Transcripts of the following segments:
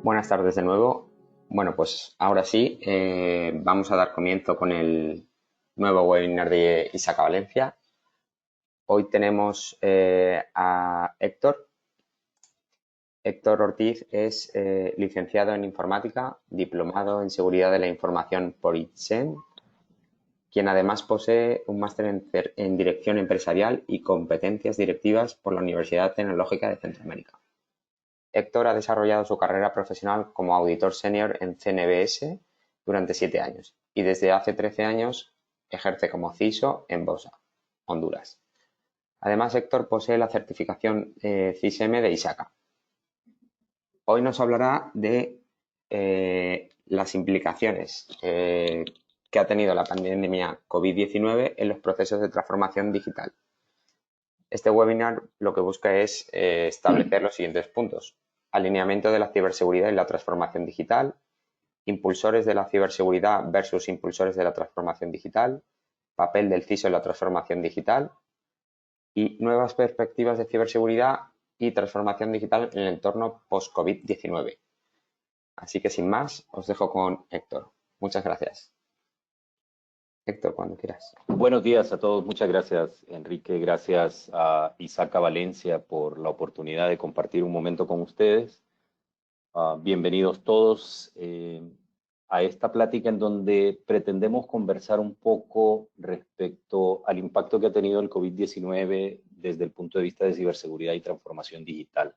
Buenas tardes de nuevo. Bueno, pues ahora sí, vamos a dar comienzo con el nuevo webinar de Isaac Valencia. Hoy tenemos a Héctor. Héctor Ortiz es licenciado en informática, diplomado en seguridad de la información por ITSEM, quien además posee un máster en dirección empresarial y competencias directivas por la Universidad Tecnológica de Centroamérica. Héctor ha desarrollado su carrera profesional como auditor senior en CNBS durante 7 años y desde hace 13 años ejerce como CISO en Bosa, Honduras. Además, Héctor posee la certificación CISM de ISACA. Hoy nos hablará de las implicaciones que ha tenido la pandemia COVID-19 en los procesos de transformación digital. Este webinar lo que busca es establecer los siguientes puntos: alineamiento de la ciberseguridad y la transformación digital, impulsores de la ciberseguridad versus impulsores de la transformación digital, papel del CISO en la transformación digital y nuevas perspectivas de ciberseguridad y transformación digital en el entorno post-COVID-19. Así que sin más, os dejo con Héctor. Muchas gracias. Héctor, cuando quieras. Buenos días a todos. Muchas gracias, Enrique. Gracias a Isaac Valencia por la oportunidad de compartir un momento con ustedes. Bienvenidos todos a esta plática en donde pretendemos conversar un poco respecto al impacto que ha tenido el COVID-19 desde el punto de vista de ciberseguridad y transformación digital.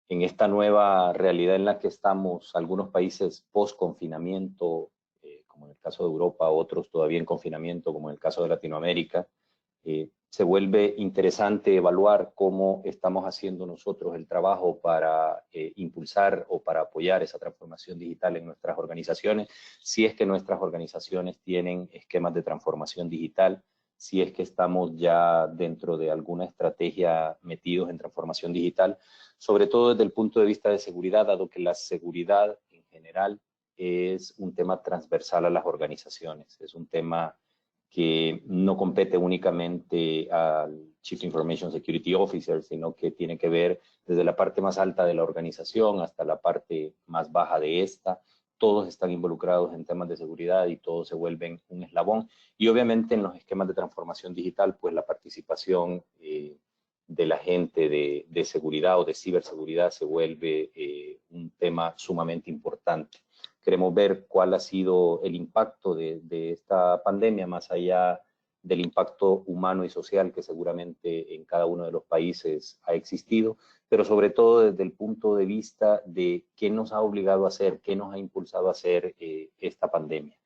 En esta nueva realidad en la que estamos, algunos países post-confinamiento, como en el caso de Europa, otros todavía en confinamiento, como en el caso de Latinoamérica, se vuelve interesante evaluar cómo estamos haciendo nosotros el trabajo para impulsar o para apoyar esa transformación digital en nuestras organizaciones, si es que nuestras organizaciones tienen esquemas de transformación digital, si es que estamos ya dentro de alguna estrategia metidos en transformación digital, sobre todo desde el punto de vista de seguridad, dado que la seguridad en general es un tema transversal a las organizaciones, es un tema que no compete únicamente al Chief Information Security Officer, sino que tiene que ver desde la parte más alta de la organización hasta la parte más baja de esta. Todos están involucrados en temas de seguridad y todos se vuelven un eslabón. Y obviamente en los esquemas de transformación digital, pues la participación de la gente de seguridad o de ciberseguridad se vuelve un tema sumamente importante. Queremos ver cuál ha sido el impacto de esta pandemia, más allá del impacto humano y social que seguramente en cada uno de los países ha existido, pero sobre todo desde el punto de vista de qué nos ha obligado a hacer, qué nos ha impulsado a hacer esta pandemia.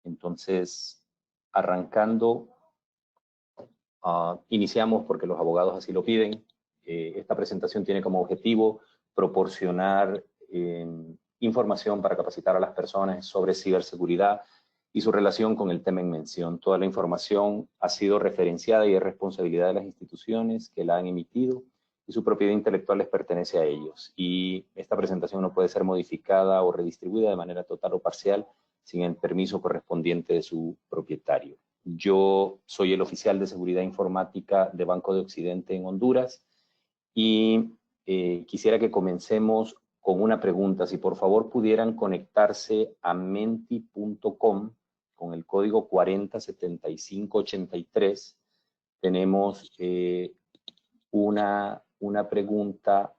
Entonces, arrancando, iniciamos porque los abogados así lo piden. Esta presentación tiene como objetivo proporcionar información para capacitar a las personas sobre ciberseguridad y su relación con el tema en mención. Toda la información ha sido referenciada y es responsabilidad de las instituciones que la han emitido y su propiedad intelectual les pertenece a ellos. Y esta presentación no puede ser modificada o redistribuida de manera total o parcial sin el permiso correspondiente de su propietario. Yo soy el oficial de seguridad informática de Banco de Occidente en Honduras y quisiera que comencemos con una pregunta. Si por favor pudieran conectarse a menti.com con el código 407583, tenemos una pregunta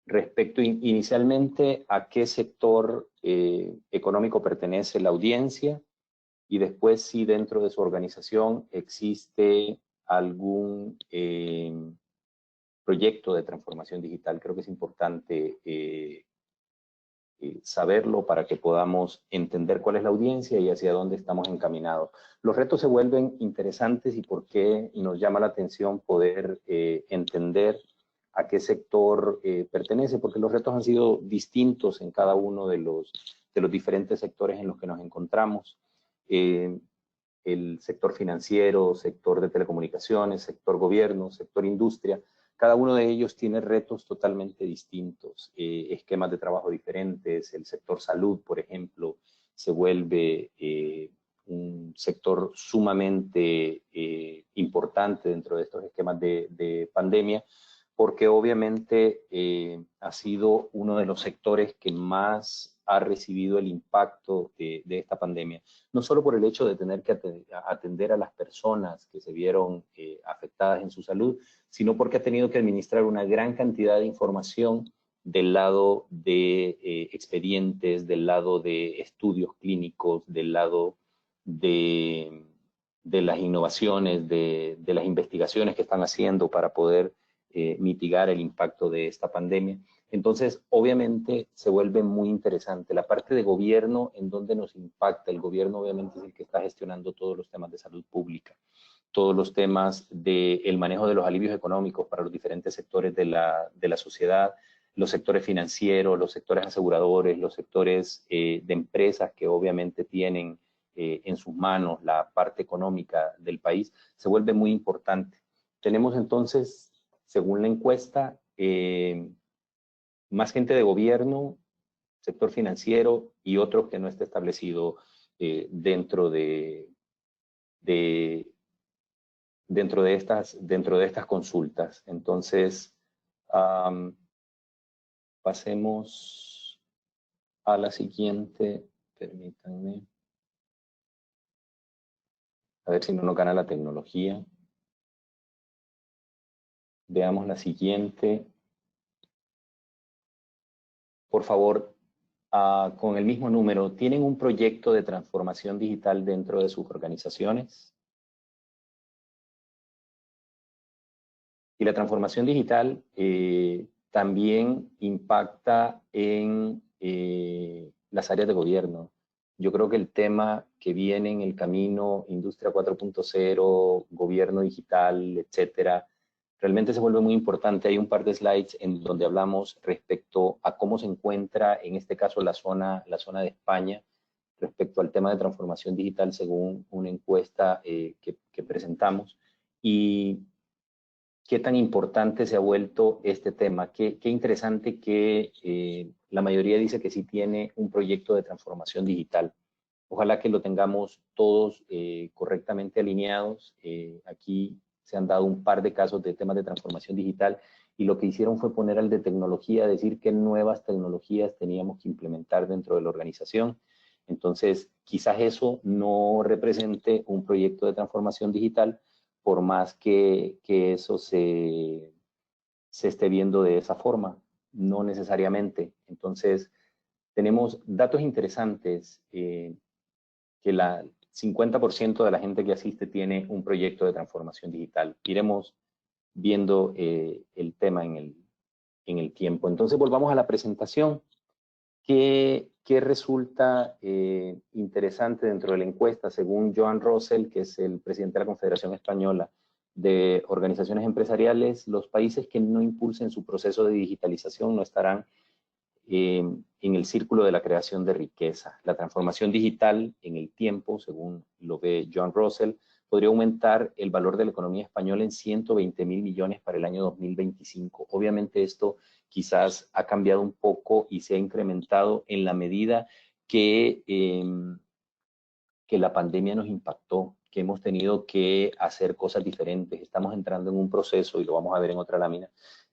respecto inicialmente a qué sector económico pertenece la audiencia y después si dentro de su organización existe algún proyecto de transformación digital. Creo que es importante saberlo para que podamos entender cuál es la audiencia y hacia dónde estamos encaminados. Los retos se vuelven interesantes y por qué nos llama la atención poder entender a qué sector pertenece, porque los retos han sido distintos en cada uno de los diferentes sectores en los que nos encontramos. El sector financiero, sector de telecomunicaciones, sector gobierno, sector industria, cada uno de ellos tiene retos totalmente distintos, esquemas de trabajo diferentes. El sector salud, por ejemplo, se vuelve un sector sumamente importante dentro de estos esquemas de pandemia, porque obviamente ha sido uno de los sectores que más ha recibido el impacto de esta pandemia. No solo por el hecho de tener que atender a las personas que se vieron afectadas en su salud, sino porque ha tenido que administrar una gran cantidad de información del lado de expedientes, del lado de estudios clínicos, del lado de las innovaciones, de las investigaciones que están haciendo para poder mitigar el impacto de esta pandemia. Entonces, obviamente, se vuelve muy interesante. La parte de gobierno, en donde nos impacta, el gobierno obviamente es el que está gestionando todos los temas de salud pública, todos los temas del manejo de los alivios económicos para los diferentes sectores de la sociedad, los sectores financieros, los sectores aseguradores, los sectores de empresas que obviamente tienen en sus manos la parte económica del país, se vuelve muy importante. Tenemos entonces, según la encuesta, más gente de gobierno, sector financiero y otro que no está establecido dentro de estas consultas. Entonces, pasemos a la siguiente, permítanme. A ver si no nos gana la tecnología. Veamos la siguiente. Por favor, con el mismo número, ¿tienen un proyecto de transformación digital dentro de sus organizaciones? Y la transformación digital también impacta en las áreas de gobierno. Yo creo que el tema que viene en el camino, Industria 4.0, gobierno digital, etcétera, realmente se vuelve muy importante. Hay un par de slides en donde hablamos respecto a cómo se encuentra, en este caso, la zona de España, respecto al tema de transformación digital según una encuesta que presentamos. Y qué tan importante se ha vuelto este tema. Qué interesante que la mayoría dice que sí tiene un proyecto de transformación digital. Ojalá que lo tengamos todos correctamente alineados. Aquí se han dado un par de casos de temas de transformación digital y lo que hicieron fue poner al de tecnología, decir qué nuevas tecnologías teníamos que implementar dentro de la organización. Entonces, quizás eso no represente un proyecto de transformación digital, por más que eso se esté viendo de esa forma, no necesariamente. Entonces, tenemos datos interesantes, que el 50% de la gente que asiste tiene un proyecto de transformación digital. Iremos viendo el tema en el tiempo. Entonces, volvamos a la presentación. ¿Qué resulta interesante dentro de la encuesta? Según Joan Russell, que es el presidente de la Confederación Española de Organizaciones Empresariales, los países que no impulsen su proceso de digitalización no estarán en el círculo de la creación de riqueza. La transformación digital en el tiempo, según lo ve Joan Russell, podría aumentar el valor de la economía española en 120.000 millones para el año 2025. Obviamente esto quizás ha cambiado un poco y se ha incrementado en la medida que la pandemia nos impactó, que hemos tenido que hacer cosas diferentes. Estamos entrando en un proceso, y lo vamos a ver en otra lámina,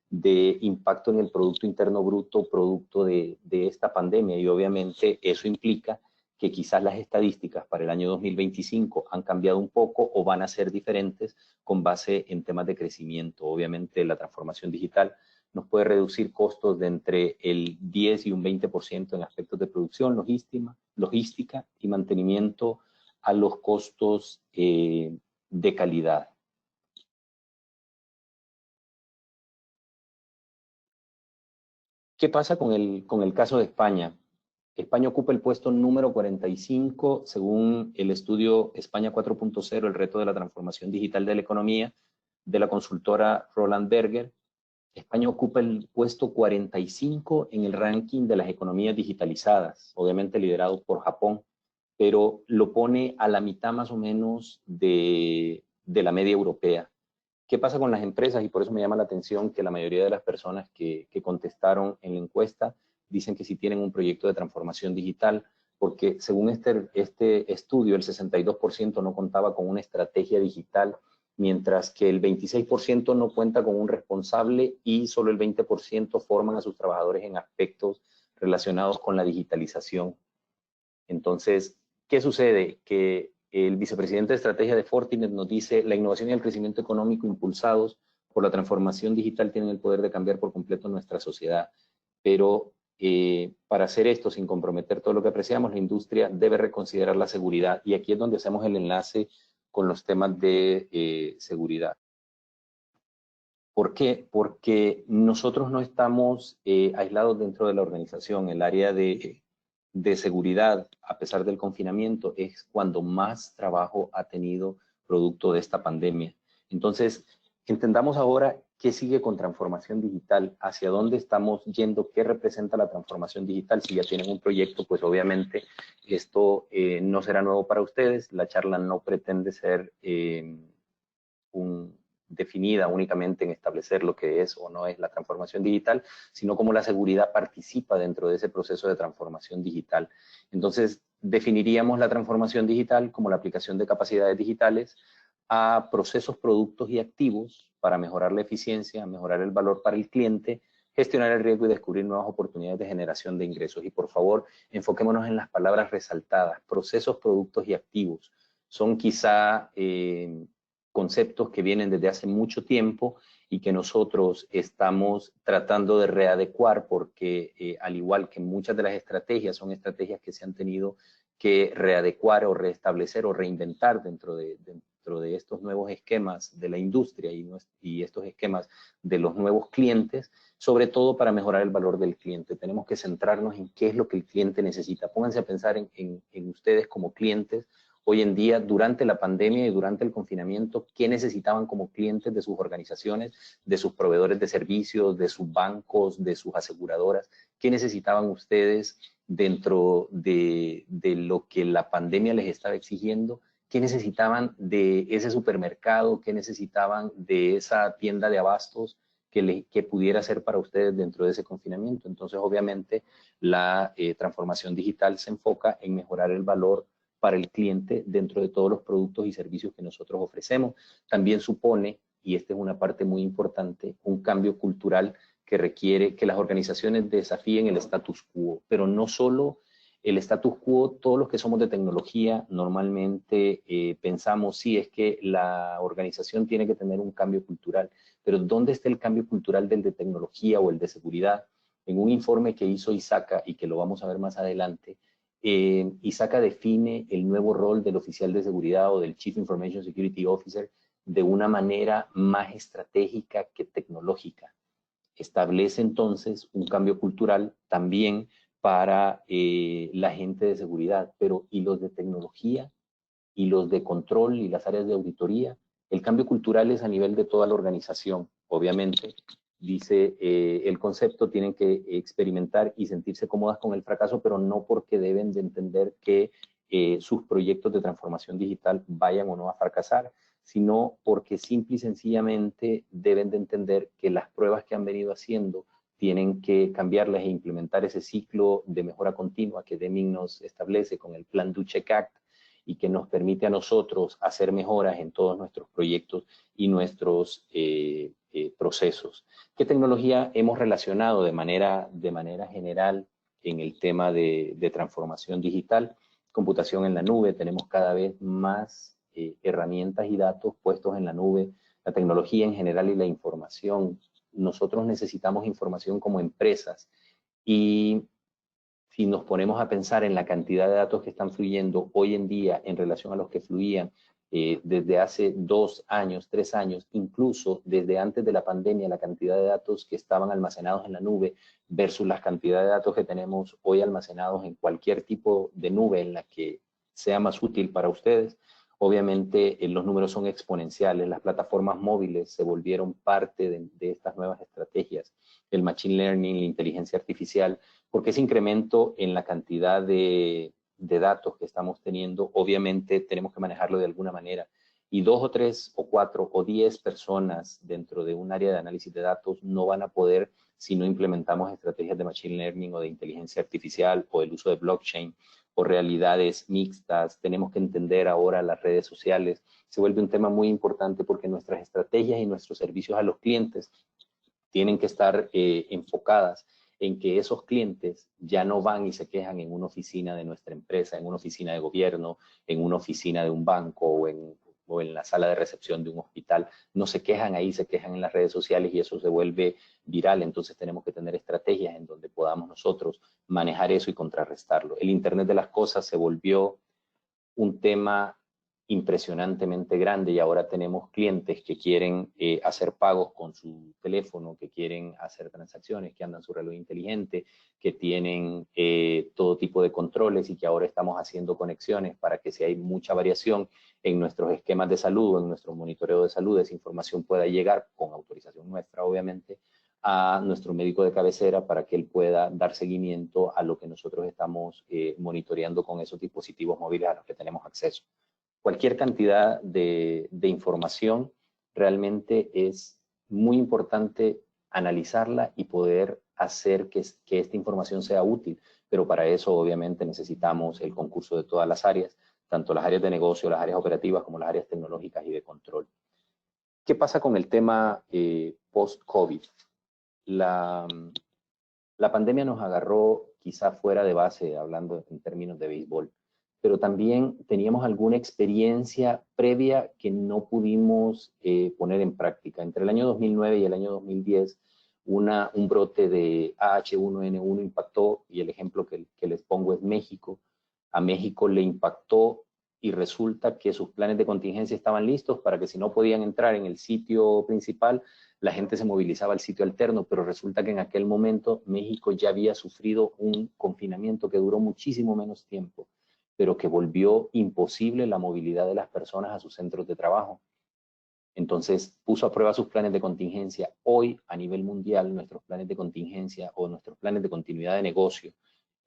de impacto en el Producto Interno Bruto, producto de esta pandemia. Y obviamente eso implica que quizás las estadísticas para el año 2025 han cambiado un poco o van a ser diferentes con base en temas de crecimiento. Obviamente la transformación digital nos puede reducir costos de entre el 10 y un 20% en aspectos de producción, logística y mantenimiento a los costos de calidad. ¿Qué pasa con el caso de España? España ocupa el puesto número 45 según el estudio España 4.0, el reto de la transformación digital de la economía, de la consultora Roland Berger. España ocupa el puesto 45 en el ranking de las economías digitalizadas, obviamente liderado por Japón, pero lo pone a la mitad más o menos de la media europea. ¿Qué pasa con las empresas? Y por eso me llama la atención que la mayoría de las personas que contestaron en la encuesta dicen que sí tienen un proyecto de transformación digital, porque según este estudio, el 62% no contaba con una estrategia digital mientras que el 26% no cuenta con un responsable y solo el 20% forman a sus trabajadores en aspectos relacionados con la digitalización. Entonces, ¿qué sucede? Que el vicepresidente de estrategia de Fortinet nos dice: la innovación y el crecimiento económico impulsados por la transformación digital tienen el poder de cambiar por completo nuestra sociedad. Pero para hacer esto sin comprometer todo lo que apreciamos, la industria debe reconsiderar la seguridad. Y aquí es donde hacemos el enlace con los temas de seguridad. ¿Por qué? Porque nosotros no estamos aislados dentro de la organización. El área de seguridad, a pesar del confinamiento, es cuando más trabajo ha tenido producto de esta pandemia. Entonces, entendamos ahora qué sigue con transformación digital, hacia dónde estamos yendo, qué representa la transformación digital. Si ya tienen un proyecto, pues obviamente esto no será nuevo para ustedes. La charla no pretende ser definida únicamente en establecer lo que es o no es la transformación digital, sino cómo la seguridad participa dentro de ese proceso de transformación digital. Entonces, definiríamos la transformación digital como la aplicación de capacidades digitales a procesos, productos y activos para mejorar la eficiencia, mejorar el valor para el cliente, gestionar el riesgo y descubrir nuevas oportunidades de generación de ingresos. Y por favor, enfoquémonos en las palabras resaltadas: procesos, productos y activos. Son quizá conceptos que vienen desde hace mucho tiempo y que nosotros estamos tratando de readecuar porque al igual que muchas de las estrategias, son estrategias que se han tenido que readecuar o restablecer o reinventar dentro de estos nuevos esquemas de la industria y estos esquemas de los nuevos clientes, sobre todo para mejorar el valor del cliente. Tenemos que centrarnos en qué es lo que el cliente necesita. Pónganse a pensar en ustedes como clientes. Hoy en día, durante la pandemia y durante el confinamiento, ¿qué necesitaban como clientes de sus organizaciones, de sus proveedores de servicios, de sus bancos, de sus aseguradoras? ¿Qué necesitaban ustedes dentro de lo que la pandemia les estaba exigiendo? ¿Qué necesitaban de ese supermercado? ¿Qué necesitaban de esa tienda de abastos que pudiera ser para ustedes dentro de ese confinamiento? Entonces, obviamente, la transformación digital se enfoca en mejorar el valor para el cliente dentro de todos los productos y servicios que nosotros ofrecemos. También supone, y esta es una parte muy importante, un cambio cultural que requiere que las organizaciones desafíen el status quo, pero no solo el status quo. Todos los que somos de tecnología normalmente pensamos, sí, es que la organización tiene que tener un cambio cultural, pero ¿dónde está el cambio cultural del de tecnología o el de seguridad? En un informe que hizo ISACA y que lo vamos a ver más adelante, ISACA define el nuevo rol del oficial de seguridad o del Chief Information Security Officer de una manera más estratégica que tecnológica. Establece entonces un cambio cultural también para la gente de seguridad, pero ¿y los de tecnología? ¿Y los de control y las áreas de auditoría? El cambio cultural es a nivel de toda la organización, obviamente. Dice el concepto, tienen que experimentar y sentirse cómodas con el fracaso, pero no porque deben de entender que sus proyectos de transformación digital vayan o no a fracasar, sino porque simple y sencillamente deben de entender que las pruebas que han venido haciendo tienen que cambiarlas e implementar ese ciclo de mejora continua que Deming nos establece con el Plan Do Check Act y que nos permite a nosotros hacer mejoras en todos nuestros proyectos y nuestros procesos. ¿Qué tecnología hemos relacionado de manera general en el tema de transformación digital? Computación en la nube. Tenemos cada vez más herramientas y datos puestos en la nube. La tecnología en general y la información. Nosotros necesitamos información como empresas y si nos ponemos a pensar en la cantidad de datos que están fluyendo hoy en día en relación a los que fluían desde hace 2 años, 3 años, incluso desde antes de la pandemia, la cantidad de datos que estaban almacenados en la nube versus la cantidad de datos que tenemos hoy almacenados en cualquier tipo de nube en la que sea más útil para ustedes, obviamente los números son exponenciales. Las plataformas móviles se volvieron parte de estas nuevas estrategias. El machine learning, la inteligencia artificial, porque ese incremento en la cantidad de datos que estamos teniendo, obviamente tenemos que manejarlo de alguna manera. Y 2 o 3 o 4 o 10 personas dentro de un área de análisis de datos no van a poder si no implementamos estrategias de machine learning o de inteligencia artificial o el uso de blockchain o realidades mixtas. Tenemos que entender ahora las redes sociales. Se vuelve un tema muy importante porque nuestras estrategias y nuestros servicios a los clientes tienen que estar enfocadas en que esos clientes ya no van y se quejan en una oficina de nuestra empresa, en una oficina de gobierno, en una oficina de un banco o en la sala de recepción de un hospital. No se quejan ahí, se quejan en las redes sociales y eso se vuelve viral. Entonces tenemos que tener estrategias en donde podamos nosotros manejar eso y contrarrestarlo. El Internet de las cosas se volvió un tema impresionantemente grande y ahora tenemos clientes que quieren hacer pagos con su teléfono, que quieren hacer transacciones, que andan su reloj inteligente, que tienen todo tipo de controles y que ahora estamos haciendo conexiones para que si hay mucha variación en nuestros esquemas de salud o en nuestro monitoreo de salud, esa información pueda llegar con autorización nuestra, obviamente, a nuestro médico de cabecera para que él pueda dar seguimiento a lo que nosotros estamos monitoreando con esos dispositivos móviles a los que tenemos acceso. Cualquier cantidad de información realmente es muy importante analizarla y poder hacer que esta información sea útil, pero para eso obviamente necesitamos el concurso de todas las áreas, tanto las áreas de negocio, las áreas operativas como las áreas tecnológicas y de control. ¿Qué pasa con el tema post-COVID? La pandemia nos agarró quizá fuera de base, hablando en términos de béisbol, pero también teníamos alguna experiencia previa que no pudimos poner en práctica. Entre el año 2009 y el año 2010, un brote de H1N1 impactó, y el ejemplo que les pongo es México. A México le impactó y resulta que sus planes de contingencia estaban listos para que si no podían entrar en el sitio principal, la gente se movilizaba al sitio alterno, pero resulta que en aquel momento México ya había sufrido un confinamiento que duró muchísimo menos tiempo, pero que volvió imposible la movilidad de las personas a sus centros de trabajo. Entonces puso a prueba sus planes de contingencia. Hoy, a nivel mundial, nuestros planes de contingencia o nuestros planes de continuidad de negocio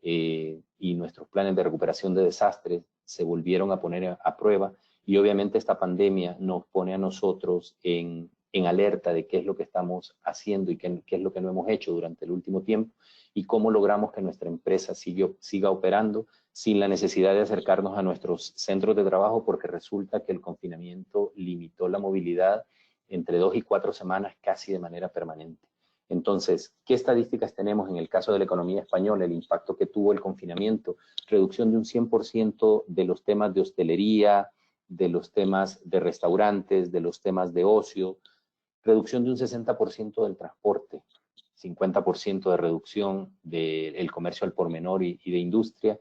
y nuestros planes de recuperación de desastres se volvieron a poner a prueba, y obviamente esta pandemia nos pone a nosotros en alerta de qué es lo que estamos haciendo y qué es lo que no hemos hecho durante el último tiempo y cómo logramos que nuestra empresa siga operando sin la necesidad de acercarnos a nuestros centros de trabajo, porque resulta que el confinamiento limitó la movilidad entre 2 y 4 semanas casi de manera permanente. Entonces, ¿qué estadísticas tenemos en el caso de la economía española? El impacto que tuvo el confinamiento, reducción de un 100% de los temas de hostelería, de los temas de restaurantes, de los temas de ocio, reducción de un 60% del transporte, 50% de reducción del comercio al por menor y de industria.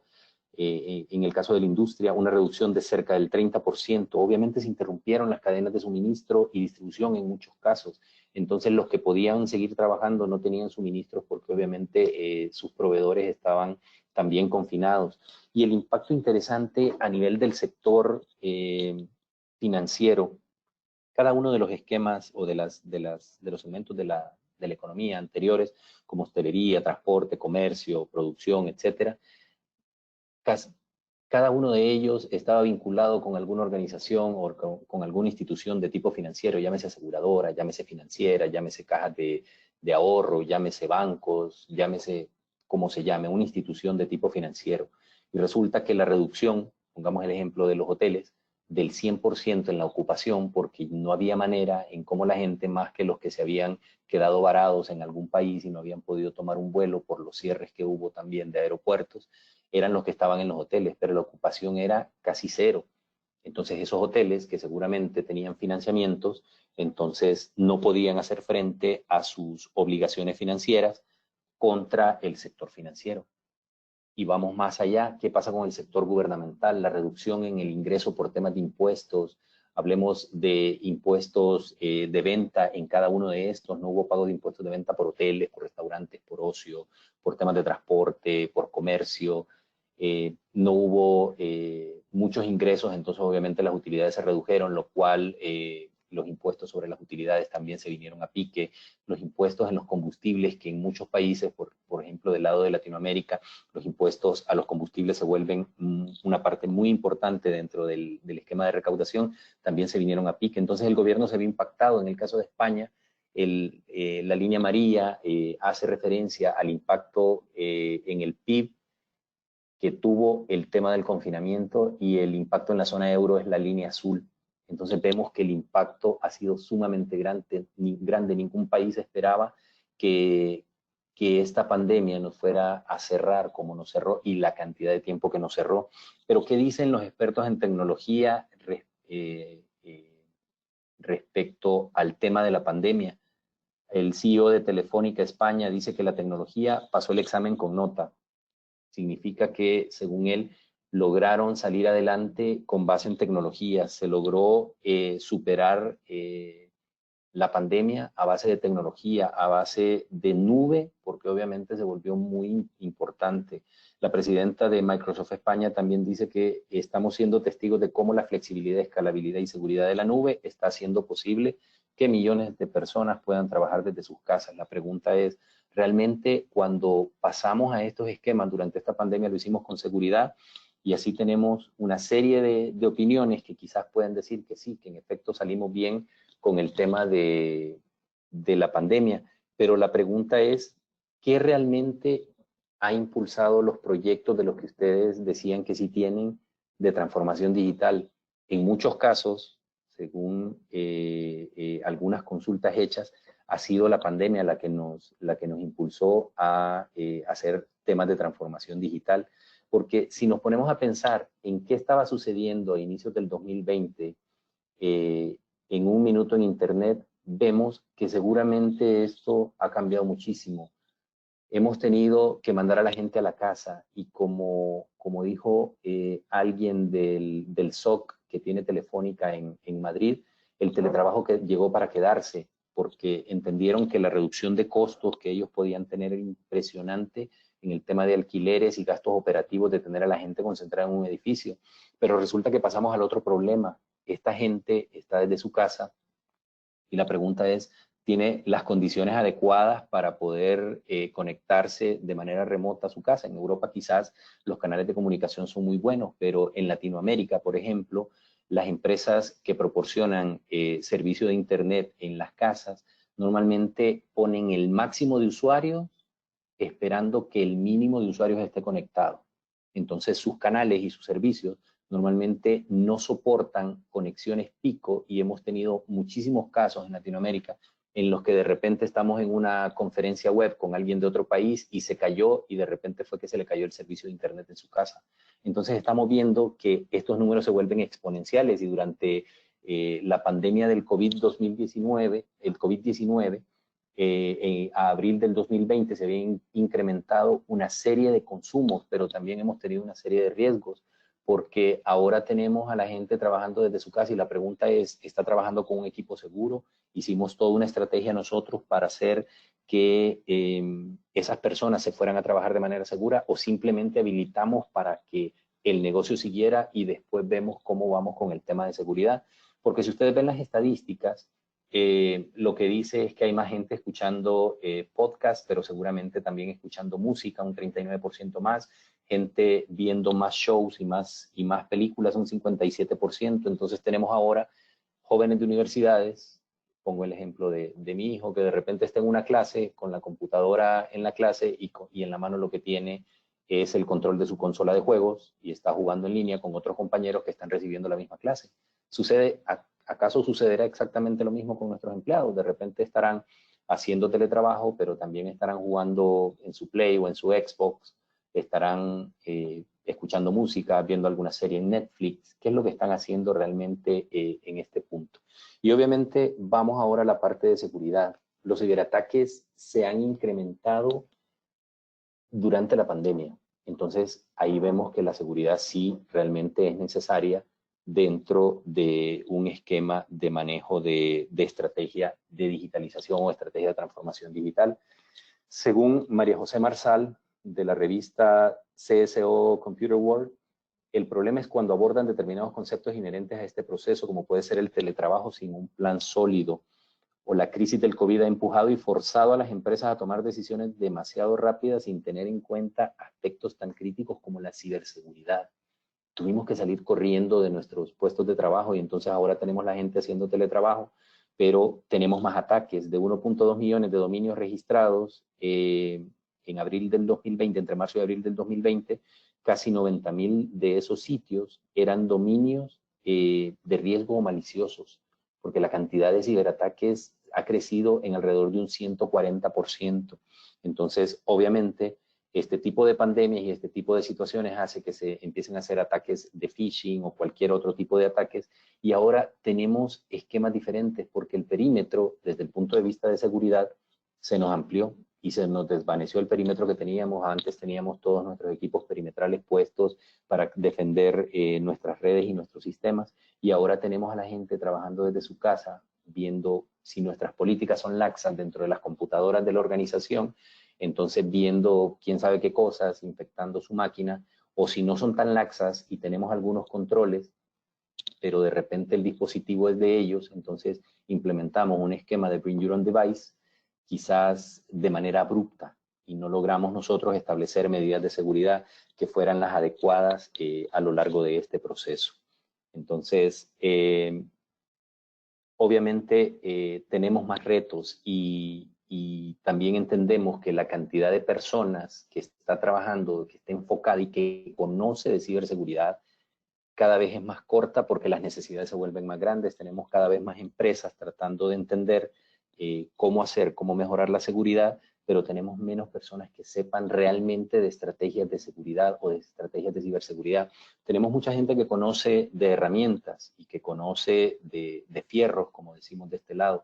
En el caso de la industria, una reducción de cerca del 30%. Obviamente se interrumpieron las cadenas de suministro y distribución en muchos casos. Entonces los que podían seguir trabajando no tenían suministros porque obviamente sus proveedores estaban también confinados. Y el impacto interesante a nivel del sector financiero, cada uno de los esquemas o de los segmentos de la economía anteriores, como hostelería, transporte, comercio, producción, etcétera, cada uno de ellos estaba vinculado con alguna organización o con alguna institución de tipo financiero, llámese aseguradora, llámese financiera, llámese cajas de ahorro, llámese bancos, llámese como se llame, una institución de tipo financiero. Y resulta que la reducción, pongamos el ejemplo de los hoteles, del 100% en la ocupación, porque no había manera en cómo la gente, más que los que se habían quedado varados en algún país y no habían podido tomar un vuelo por los cierres que hubo también de aeropuertos, eran los que estaban en los hoteles, pero la ocupación era casi cero. Entonces esos hoteles que seguramente tenían financiamientos, entonces no podían hacer frente a sus obligaciones financieras contra el sector financiero. Y vamos más allá, ¿qué pasa con el sector gubernamental? La reducción en el ingreso por temas de impuestos. Hablemos de impuestos de venta en cada uno de estos. No hubo pago de impuestos de venta por hoteles, por restaurantes, por ocio, por temas de transporte, por comercio. No hubo muchos ingresos, entonces obviamente las utilidades se redujeron, lo cual los impuestos sobre las utilidades también se vinieron a pique. Los impuestos en los combustibles, que en muchos países, por ejemplo del lado de Latinoamérica, los impuestos a los combustibles se vuelven una parte muy importante dentro del esquema de recaudación, también se vinieron a pique. Entonces el gobierno se vio impactado. En el caso de España, La línea amarilla hace referencia al impacto en el PIB que tuvo el tema del confinamiento, y el impacto en la zona euro es la línea azul. Entonces vemos que el impacto ha sido sumamente grande. Ningún país esperaba que esta pandemia nos fuera a cerrar como nos cerró, y la cantidad de tiempo que nos cerró. Pero ¿qué dicen los expertos en tecnología respecto al tema de la pandemia? El CEO de Telefónica España dice que la tecnología pasó el examen con nota. Significa que, según él, lograron salir adelante con base en tecnología. Se logró superar la pandemia a base de tecnología, a base de nube, porque obviamente se volvió muy importante. La presidenta de Microsoft España también dice que estamos siendo testigos de cómo la flexibilidad, escalabilidad y seguridad de la nube está haciendo posible que millones de personas puedan trabajar desde sus casas. La pregunta es, ¿realmente cuando pasamos a estos esquemas durante esta pandemia lo hicimos con seguridad? Y así tenemos una serie de opiniones que quizás pueden decir que sí, que en efecto salimos bien con el tema de la pandemia. Pero la pregunta es, ¿qué realmente ha impulsado los proyectos de los que ustedes decían que sí tienen de transformación digital? En muchos casos, según algunas consultas hechas, ha sido la pandemia la que nos impulsó a hacer temas de transformación digital. Porque si nos ponemos a pensar en qué estaba sucediendo a inicios del 2020, en un minuto en Internet, vemos que seguramente esto ha cambiado muchísimo. Hemos tenido que mandar a la gente a la casa, y como dijo alguien del SOC que tiene Telefónica en Madrid, el teletrabajo que llegó para quedarse, porque entendieron que la reducción de costos que ellos podían tener era impresionante en el tema de alquileres y gastos operativos de tener a la gente concentrada en un edificio. Pero resulta que pasamos al otro problema. Esta gente está desde su casa, y la pregunta es, ¿tiene las condiciones adecuadas para poder conectarse de manera remota a su casa? En Europa quizás los canales de comunicación son muy buenos, pero en Latinoamérica, por ejemplo, las empresas que proporcionan servicio de Internet en las casas normalmente ponen el máximo de usuarios esperando que el mínimo de usuarios esté conectado. Entonces sus canales y sus servicios normalmente no soportan conexiones pico, y hemos tenido muchísimos casos en Latinoamérica en los que de repente estamos en una conferencia web con alguien de otro país y se cayó, y de repente fue que se le cayó el servicio de Internet en su casa. Entonces estamos viendo que estos números se vuelven exponenciales, y durante la pandemia del COVID-19, a abril del 2020 se había incrementado una serie de consumos, pero también hemos tenido una serie de riesgos, porque ahora tenemos a la gente trabajando desde su casa, y la pregunta es, ¿está trabajando con un equipo seguro? Hicimos toda una estrategia nosotros para hacer que esas personas se fueran a trabajar de manera segura, o simplemente habilitamos para que el negocio siguiera y después vemos cómo vamos con el tema de seguridad. Porque si ustedes ven las estadísticas, lo que dice es que hay más gente escuchando podcast, pero seguramente también escuchando música, un 39% más, gente viendo más shows y más películas, un 57%. Entonces tenemos ahora jóvenes de universidades, pongo el ejemplo de mi hijo, que de repente está en una clase con la computadora en la clase, y en la mano lo que tiene es el control de su consola de juegos, y está jugando en línea con otros compañeros que están recibiendo la misma clase. ¿Acaso sucederá exactamente lo mismo con nuestros empleados? De repente estarán haciendo teletrabajo, pero también estarán jugando en su Play o en su Xbox, estarán escuchando música, viendo alguna serie en Netflix. ¿Qué es lo que están haciendo realmente en este punto? Y obviamente vamos ahora a la parte de seguridad. Los ciberataques se han incrementado durante la pandemia. Entonces ahí vemos que la seguridad sí realmente es necesaria dentro de un esquema de manejo de estrategia de digitalización o estrategia de transformación digital. Según María José Marsal, de la revista CSO Computer World, el problema es cuando abordan determinados conceptos inherentes a este proceso, como puede ser el teletrabajo sin un plan sólido, o la crisis del COVID ha empujado y forzado a las empresas a tomar decisiones demasiado rápidas sin tener en cuenta aspectos tan críticos como la ciberseguridad. Tuvimos que salir corriendo de nuestros puestos de trabajo, y entonces ahora tenemos la gente haciendo teletrabajo, pero tenemos más ataques. De 1.2 millones de dominios registrados en abril del 2020, entre marzo y abril del 2020, casi 90.000 de esos sitios eran dominios de riesgo o maliciosos, porque la cantidad de ciberataques ha crecido en alrededor de un 140%. Entonces, obviamente, este tipo de pandemias y este tipo de situaciones hace que se empiecen a hacer ataques de phishing o cualquier otro tipo de ataques, y ahora tenemos esquemas diferentes porque el perímetro, desde el punto de vista de seguridad, se nos amplió y se nos desvaneció el perímetro que teníamos. Antes teníamos todos nuestros equipos perimetrales puestos para defender nuestras redes y nuestros sistemas, y ahora tenemos a la gente trabajando desde su casa, viendo si nuestras políticas son laxas dentro de las computadoras de la organización, entonces viendo quién sabe qué cosas, infectando su máquina, o si no son tan laxas y tenemos algunos controles, pero de repente el dispositivo es de ellos, entonces implementamos un esquema de Bring Your Own Device, quizás de manera abrupta, y no logramos nosotros establecer medidas de seguridad que fueran las adecuadas a lo largo de este proceso. Entonces, obviamente tenemos más retos y también entendemos que la cantidad de personas que está trabajando, que está enfocada y que conoce de ciberseguridad cada vez es más corta porque las necesidades se vuelven más grandes. Tenemos cada vez más empresas tratando de entender cómo hacer, cómo mejorar la seguridad, pero tenemos menos personas que sepan realmente de estrategias de seguridad o de estrategias de ciberseguridad. Tenemos mucha gente que conoce de herramientas y que conoce de fierros, como decimos de este lado,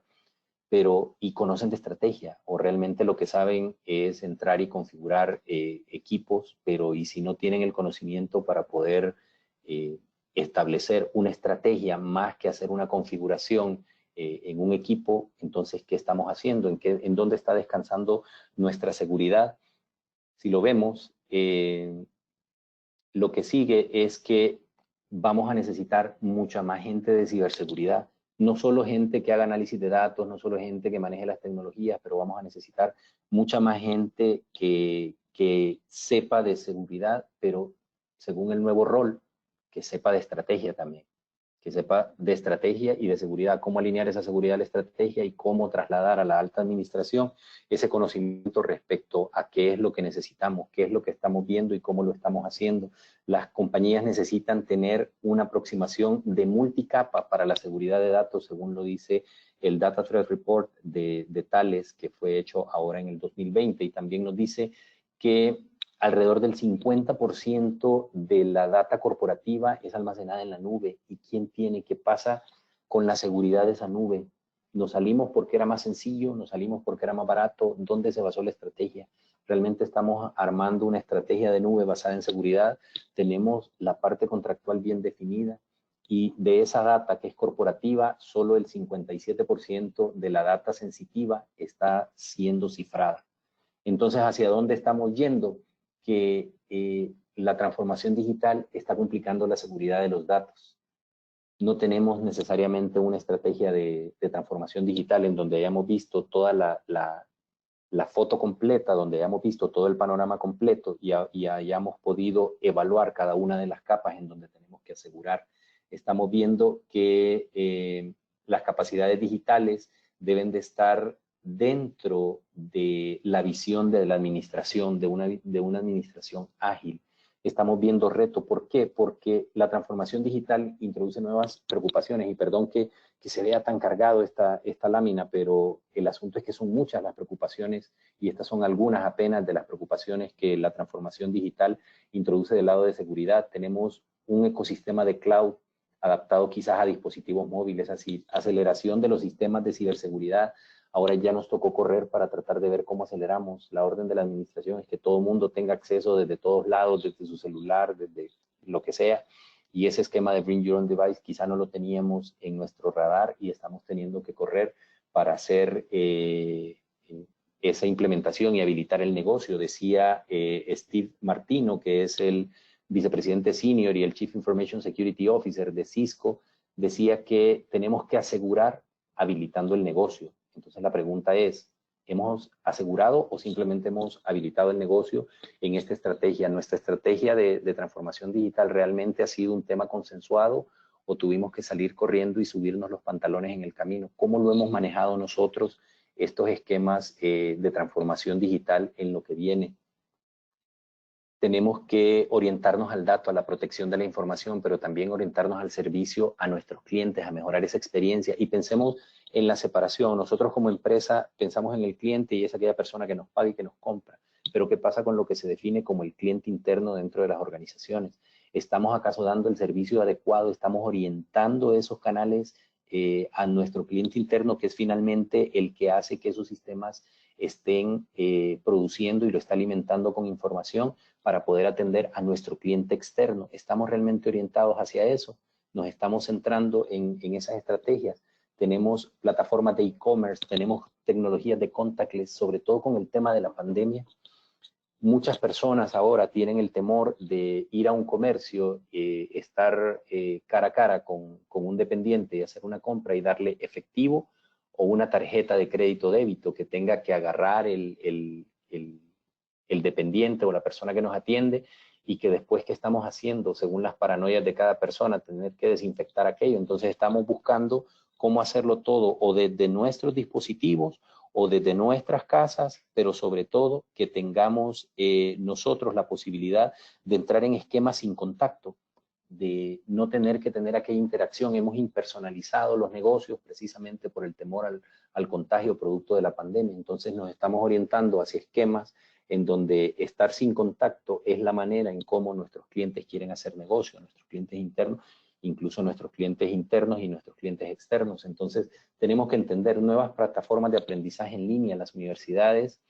pero y conocen de estrategia, o realmente lo que saben es entrar y configurar equipos, pero y si no tienen el conocimiento para poder establecer una estrategia más que hacer una configuración en un equipo, entonces, ¿qué estamos haciendo? ¿En dónde está descansando nuestra seguridad? Si lo vemos, lo que sigue es que vamos a necesitar mucha más gente de ciberseguridad. No solo gente que haga análisis de datos, no solo gente que maneje las tecnologías, pero vamos a necesitar mucha más gente que sepa de seguridad, pero según el nuevo rol, que sepa de estrategia también, que sepa de estrategia y de seguridad, cómo alinear esa seguridad a la estrategia y cómo trasladar a la alta administración ese conocimiento respecto a qué es lo que necesitamos, qué es lo que estamos viendo y cómo lo estamos haciendo. Las compañías necesitan tener una aproximación de multicapa para la seguridad de datos, según lo dice el Data Threat Report de Thales, que fue hecho ahora en el 2020, y también nos dice que alrededor del 50% de la data corporativa es almacenada en la nube. ¿Y quién tiene? ¿Qué pasa con la seguridad de esa nube? ¿Nos salimos porque era más sencillo? ¿Nos salimos porque era más barato? ¿Dónde se basó la estrategia? ¿Realmente estamos armando una estrategia de nube basada en seguridad? ¿Tenemos la parte contractual bien definida? Y de esa data que es corporativa, solo el 57% de la data sensitiva está siendo cifrada. Entonces, ¿hacia dónde estamos yendo? Que la transformación digital está complicando la seguridad de los datos. No tenemos necesariamente una estrategia de transformación digital en donde hayamos visto toda la foto completa, donde hayamos visto todo el panorama completo y hayamos podido evaluar cada una de las capas en donde tenemos que asegurar. Estamos viendo que las capacidades digitales deben de estar dentro de la visión de la administración, de una administración ágil. Estamos viendo reto. ¿Por qué? Porque la transformación digital introduce nuevas preocupaciones, y perdón que se vea tan cargado esta lámina, pero el asunto es que son muchas las preocupaciones, y estas son algunas apenas de las preocupaciones que la transformación digital introduce del lado de seguridad. Tenemos un ecosistema de cloud adaptado quizás a dispositivos móviles, así, aceleración de los sistemas de ciberseguridad. Ahora ya nos tocó correr para tratar de ver cómo aceleramos. La orden de la administración es que todo el mundo tenga acceso desde todos lados, desde su celular, desde lo que sea. Y ese esquema de Bring Your Own Device quizá no lo teníamos en nuestro radar, y estamos teniendo que correr para hacer esa implementación y habilitar el negocio. Decía Steve Martino, que es el vicepresidente senior y el Chief Information Security Officer de Cisco, decía que tenemos que asegurar habilitando el negocio. Entonces la pregunta es, ¿hemos asegurado o simplemente hemos habilitado el negocio en esta estrategia? ¿Nuestra estrategia de transformación digital realmente ha sido un tema consensuado, o tuvimos que salir corriendo y subirnos los pantalones en el camino. ¿Cómo lo hemos manejado nosotros estos esquemas de transformación digital en lo que viene? Tenemos que orientarnos al dato, a la protección de la información, pero también orientarnos al servicio a nuestros clientes, a mejorar esa experiencia. Y pensemos en la separación. Nosotros como empresa pensamos en el cliente y es aquella persona que nos paga y que nos compra. Pero ¿qué pasa con lo que se define como el cliente interno dentro de las organizaciones? ¿Estamos acaso dando el servicio adecuado? ¿Estamos orientando esos canales a nuestro cliente interno, que es finalmente el que hace que esos sistemas estén produciendo y lo está alimentando con información para poder atender a nuestro cliente externo? ¿Estamos realmente orientados hacia eso? ¿Nos estamos centrando en esas estrategias? Tenemos plataformas de e-commerce, tenemos tecnologías de contactless, sobre todo con el tema de la pandemia. Muchas personas ahora tienen el temor de ir a un comercio, estar cara a cara con un dependiente y hacer una compra y darle efectivo o una tarjeta de crédito débito que tenga que agarrar el dependiente o la persona que nos atiende, y que después, ¿qué estamos haciendo? Según las paranoias de cada persona, tener que desinfectar aquello. Entonces estamos buscando cómo hacerlo todo o desde nuestros dispositivos o desde nuestras casas, pero sobre todo que tengamos nosotros la posibilidad de entrar en esquemas sin contacto, de no tener que tener aquella interacción. Hemos impersonalizado los negocios precisamente por el temor al contagio producto de la pandemia. Entonces nos estamos orientando hacia esquemas en donde estar sin contacto es la manera en cómo nuestros clientes quieren hacer negocio, nuestros clientes internos, incluso nuestros clientes internos y nuestros clientes externos. Entonces tenemos que entender nuevas plataformas de aprendizaje en línea. Las universidades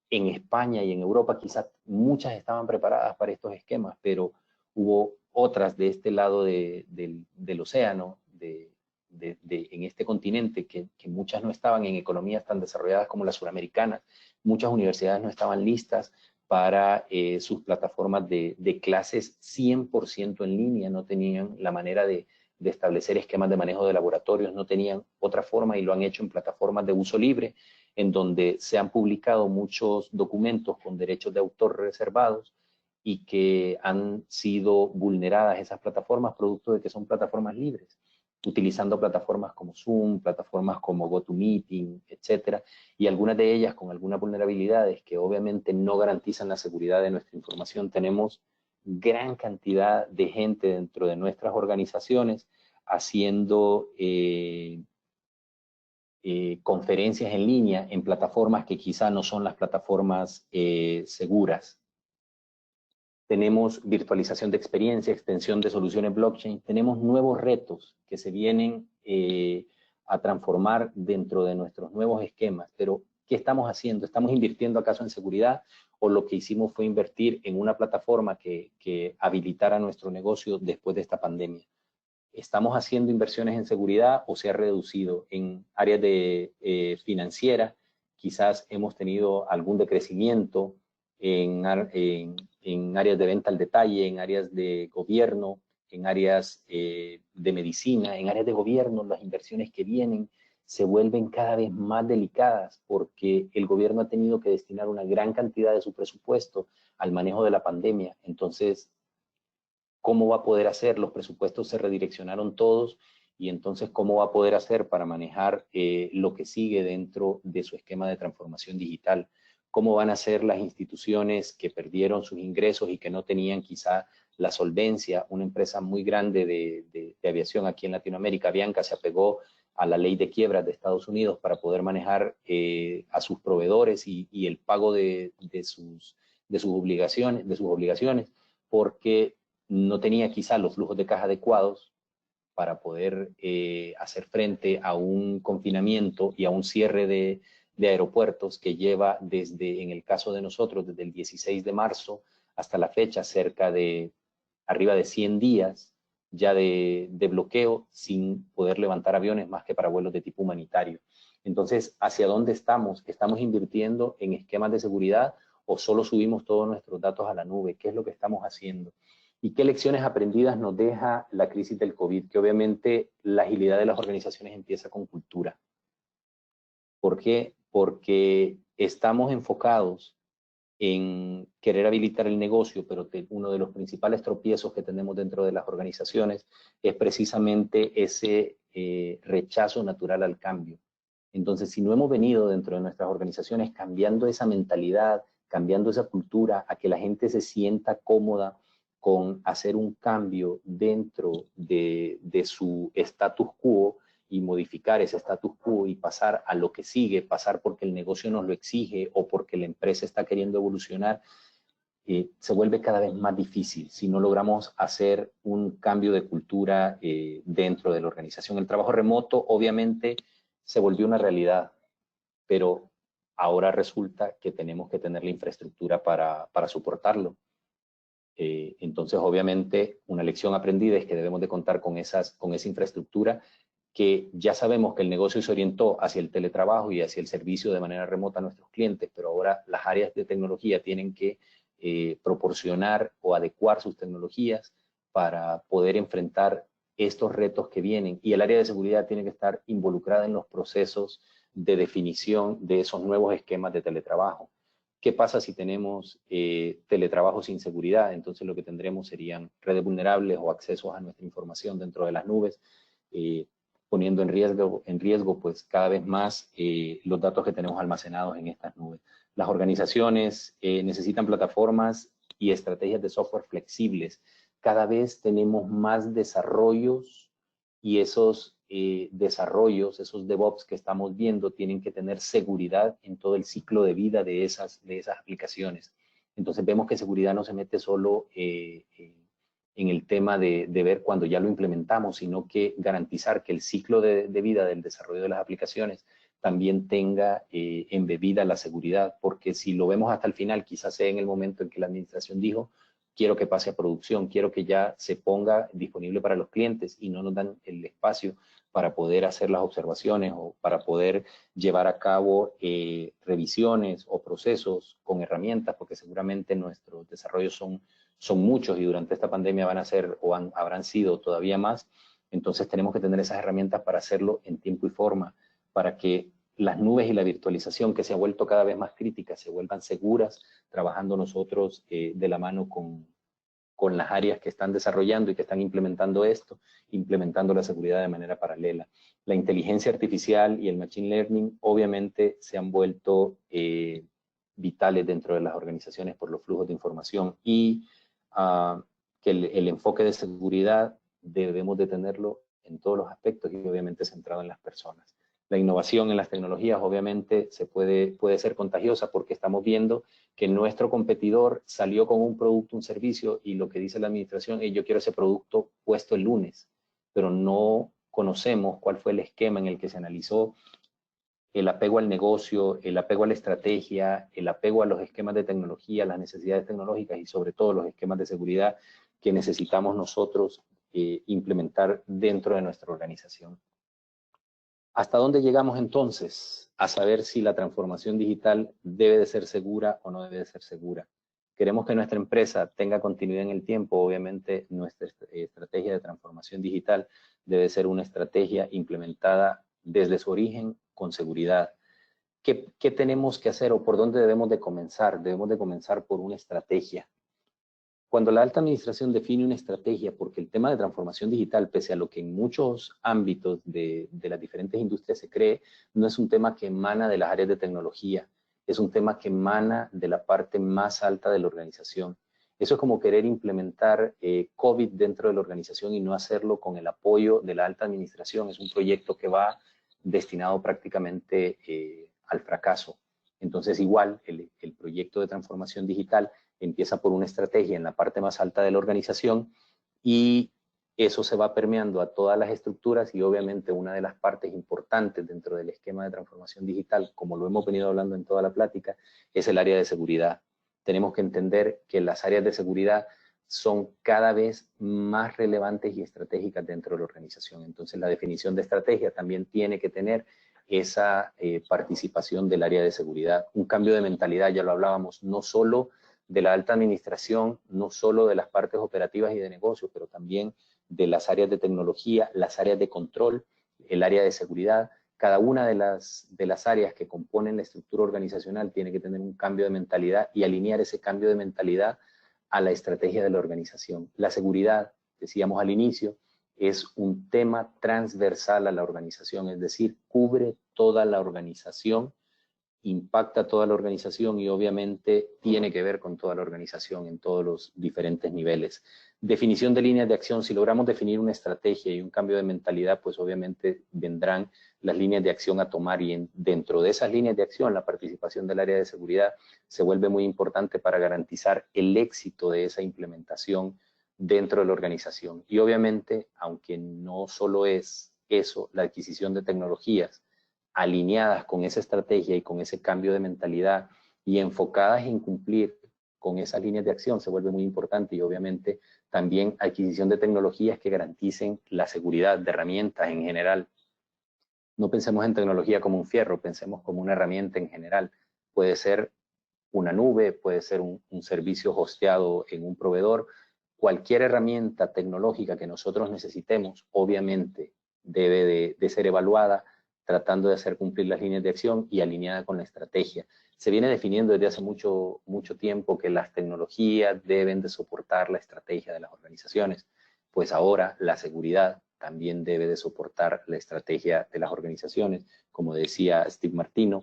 en España y en Europa quizás muchas estaban preparadas para estos esquemas, pero hubo otras de este lado del océano, en este continente, que muchas no estaban en economías tan desarrolladas como las suramericanas. Muchas universidades no estaban listas para sus plataformas de clases 100% en línea, no tenían la manera de establecer esquemas de manejo de laboratorios, no tenían otra forma y lo han hecho en plataformas de uso libre, en donde se han publicado muchos documentos con derechos de autor reservados y que han sido vulneradas esas plataformas producto de que son plataformas libres, utilizando plataformas como Zoom, plataformas como GoToMeeting, etcétera, y algunas de ellas con algunas vulnerabilidades que obviamente no garantizan la seguridad de nuestra información. Tenemos gran cantidad de gente dentro de nuestras organizaciones haciendo conferencias en línea en plataformas que quizá no son las plataformas seguras. Tenemos virtualización de experiencia, extensión de soluciones blockchain. Tenemos nuevos retos que se vienen a transformar dentro de nuestros nuevos esquemas. Pero, ¿qué estamos haciendo? ¿Estamos invirtiendo acaso en seguridad? ¿O lo que hicimos fue invertir en una plataforma que habilitara nuestro negocio después de esta pandemia? ¿Estamos haciendo inversiones en seguridad o se ha reducido? En áreas de financiera, quizás hemos tenido algún decrecimiento en áreas de venta al detalle, en áreas de gobierno, en áreas de medicina. En áreas de gobierno, las inversiones que vienen se vuelven cada vez más delicadas porque el gobierno ha tenido que destinar una gran cantidad de su presupuesto al manejo de la pandemia. Entonces, ¿cómo va a poder hacer? Los presupuestos se redireccionaron todos, y entonces, ¿cómo va a poder hacer para manejar lo que sigue dentro de su esquema de transformación digital? ¿Cómo van a ser las instituciones que perdieron sus ingresos y que no tenían quizá la solvencia? Una empresa muy grande de aviación aquí en Latinoamérica, Avianca, se apegó a la ley de quiebras de Estados Unidos para poder manejar a sus proveedores y el pago de sus obligaciones, porque no tenía quizá los flujos de caja adecuados para poder hacer frente a un confinamiento y a un cierre de aeropuertos que lleva desde, en el caso de nosotros, desde el 16 de marzo hasta la fecha, cerca de arriba de 100 días ya de bloqueo, sin poder levantar aviones más que para vuelos de tipo humanitario. Entonces, ¿hacia dónde estamos? ¿Estamos invirtiendo en esquemas de seguridad o solo subimos todos nuestros datos a la nube? ¿Qué es lo que estamos haciendo? ¿Y qué lecciones aprendidas nos deja la crisis del COVID? Que obviamente la agilidad de las organizaciones empieza con cultura. ¿Por qué? Porque estamos enfocados en querer habilitar el negocio, pero uno de los principales tropiezos que tenemos dentro de las organizaciones es precisamente ese rechazo natural al cambio. Entonces, si no hemos venido dentro de nuestras organizaciones cambiando esa mentalidad, cambiando esa cultura, a que la gente se sienta cómoda con hacer un cambio dentro de su status quo y modificar ese status quo y pasar a lo que sigue, pasar porque el negocio nos lo exige o porque la empresa está queriendo evolucionar, se vuelve cada vez más difícil si no logramos hacer un cambio de cultura dentro de la organización. El trabajo remoto obviamente se volvió una realidad, pero ahora resulta que tenemos que tener la infraestructura para soportarlo. Entonces, obviamente, una lección aprendida es que debemos de contar con esa infraestructura, que ya sabemos que el negocio se orientó hacia el teletrabajo y hacia el servicio de manera remota a nuestros clientes, pero ahora las áreas de tecnología tienen que proporcionar o adecuar sus tecnologías para poder enfrentar estos retos que vienen, y el área de seguridad tiene que estar involucrada en los procesos de definición de esos nuevos esquemas de teletrabajo. ¿Qué pasa si tenemos teletrabajo sin seguridad? Entonces lo que tendremos serían redes vulnerables o accesos a nuestra información dentro de las nubes, poniendo en riesgo pues cada vez más los datos que tenemos almacenados en estas nubes. Las organizaciones necesitan plataformas y estrategias de software flexibles. Cada vez tenemos más desarrollos, y esos desarrollos, esos DevOps que estamos viendo, tienen que tener seguridad en todo el ciclo de vida de esas aplicaciones. Entonces vemos que seguridad no se mete solo en el tema de ver cuando ya lo implementamos, sino que garantizar que el ciclo de vida del desarrollo de las aplicaciones también tenga embebida la seguridad, porque si lo vemos hasta el final, quizás sea en el momento en que la administración dijo, quiero que pase a producción, quiero que ya se ponga disponible para los clientes, y no nos dan el espacio para poder hacer las observaciones o para poder llevar a cabo revisiones o procesos con herramientas, porque seguramente nuestros desarrollos son muchos y durante esta pandemia van a ser o habrán sido todavía más. Entonces tenemos que tener esas herramientas para hacerlo en tiempo y forma, para que las nubes y la virtualización, que se ha vuelto cada vez más crítica, se vuelvan seguras, trabajando nosotros de la mano con las áreas que están desarrollando y que están implementando esto, implementando la seguridad de manera paralela. La inteligencia artificial y el machine learning obviamente se han vuelto vitales dentro de las organizaciones por los flujos de información, y que el enfoque de seguridad debemos de tenerlo en todos los aspectos y obviamente centrado en las personas. La innovación en las tecnologías obviamente puede ser contagiosa, porque estamos viendo que nuestro competidor salió con un producto, un servicio, y lo que dice la administración es: yo quiero ese producto puesto el lunes, pero no conocemos cuál fue el esquema en el que se analizó el apego al negocio, el apego a la estrategia, el apego a los esquemas de tecnología, las necesidades tecnológicas y sobre todo los esquemas de seguridad que necesitamos nosotros implementar dentro de nuestra organización. ¿Hasta dónde llegamos entonces a saber si la transformación digital debe de ser segura o no debe de ser segura? Queremos que nuestra empresa tenga continuidad en el tiempo. Obviamente nuestra estrategia de transformación digital debe ser una estrategia implementada desde su origen con seguridad. ¿Qué tenemos que hacer o por dónde debemos de comenzar? Debemos de comenzar por una estrategia. Cuando la alta administración define una estrategia, porque el tema de transformación digital, pese a lo que en muchos ámbitos de las diferentes industrias se cree, no es un tema que emana de las áreas de tecnología, es un tema que emana de la parte más alta de la organización. Eso es como querer implementar COVID dentro de la organización y no hacerlo con el apoyo de la alta administración. Es un proyecto que va destinado prácticamente al fracaso. Entonces, igual, el proyecto de transformación digital empieza por una estrategia en la parte más alta de la organización, y eso se va permeando a todas las estructuras, y obviamente una de las partes importantes dentro del esquema de transformación digital, como lo hemos venido hablando en toda la plática, es el área de seguridad. Tenemos que entender que las áreas de seguridad son cada vez más relevantes y estratégicas dentro de la organización. Entonces la definición de estrategia también tiene que tener esa participación del área de seguridad. Un cambio de mentalidad, ya lo hablábamos, no solo de la alta administración, no solo de las partes operativas y de negocio, pero también de las áreas de tecnología, las áreas de control, el área de seguridad. cada una de las áreas que componen la estructura organizacional tiene que tener un cambio de mentalidad y alinear ese cambio de mentalidad a la estrategia de la organización. La seguridad, decíamos al inicio, es un tema transversal a la organización, es decir, cubre toda la organización, impacta toda la organización y obviamente tiene que ver con toda la organización en todos los diferentes niveles. Definición de líneas de acción. Si logramos definir una estrategia y un cambio de mentalidad, pues obviamente vendrán las líneas de acción a tomar y dentro de esas líneas de acción la participación del área de seguridad se vuelve muy importante para garantizar el éxito de esa implementación dentro de la organización. Y obviamente, aunque no solo es eso, la adquisición de tecnologías alineadas con esa estrategia y con ese cambio de mentalidad y enfocadas en cumplir con esas líneas de acción se vuelve muy importante y obviamente también adquisición de tecnologías que garanticen la seguridad de herramientas en general. No pensemos en tecnología como un fierro, pensemos como una herramienta en general. Puede ser una nube, puede ser un servicio hosteado en un proveedor. Cualquier herramienta tecnológica que nosotros necesitemos, obviamente, debe de ser evaluada, tratando de hacer cumplir las líneas de acción y alineada con la estrategia. Se viene definiendo desde hace mucho tiempo que las tecnologías deben de soportar la estrategia de las organizaciones, pues ahora la seguridad también debe de soportar la estrategia de las organizaciones, como decía Steve Martino,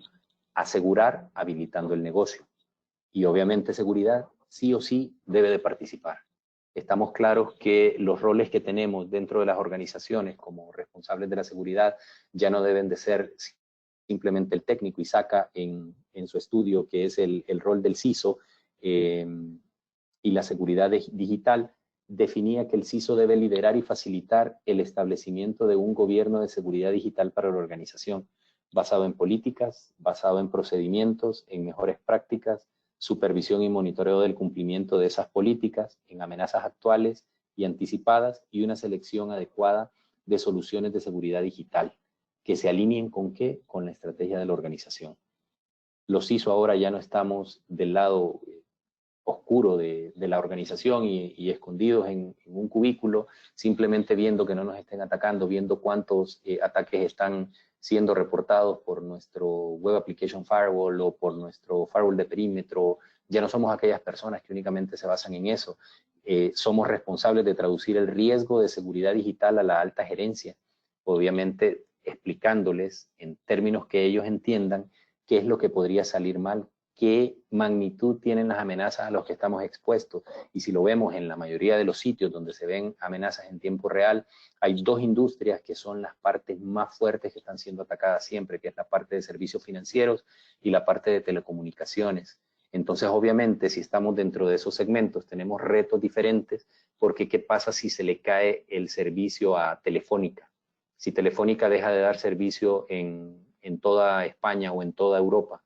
asegurar habilitando el negocio. Y obviamente seguridad sí o sí debe de participar. Estamos claros que los roles que tenemos dentro de las organizaciones como responsables de la seguridad ya no deben de ser simplemente el técnico. Isaka en su estudio, que es el rol del CISO y la seguridad digital, definía que el CISO debe liderar y facilitar el establecimiento de un gobierno de seguridad digital para la organización, basado en políticas, basado en procedimientos, en mejores prácticas, supervisión y monitoreo del cumplimiento de esas políticas, en amenazas actuales y anticipadas y una selección adecuada de soluciones de seguridad digital que se alineen con ¿qué? Con la estrategia de la organización. Los ISO ahora ya no estamos del lado oscuro de la organización y escondidos en un cubículo, simplemente viendo que no nos estén atacando, viendo cuántos ataques están siendo reportados por nuestro Web Application Firewall o por nuestro firewall de perímetro. Ya no somos aquellas personas que únicamente se basan en eso. Somos responsables de traducir el riesgo de seguridad digital a la alta gerencia, obviamente explicándoles en términos que ellos entiendan qué es lo que podría salir mal, qué magnitud tienen las amenazas a las que estamos expuestos. Y si lo vemos en la mayoría de los sitios donde se ven amenazas en tiempo real, hay dos industrias que son las partes más fuertes que están siendo atacadas siempre, que es la parte de servicios financieros y la parte de telecomunicaciones. Entonces, obviamente, si estamos dentro de esos segmentos, tenemos retos diferentes, porque ¿qué pasa si se le cae el servicio a Telefónica? Si Telefónica deja de dar servicio en toda España o en toda Europa,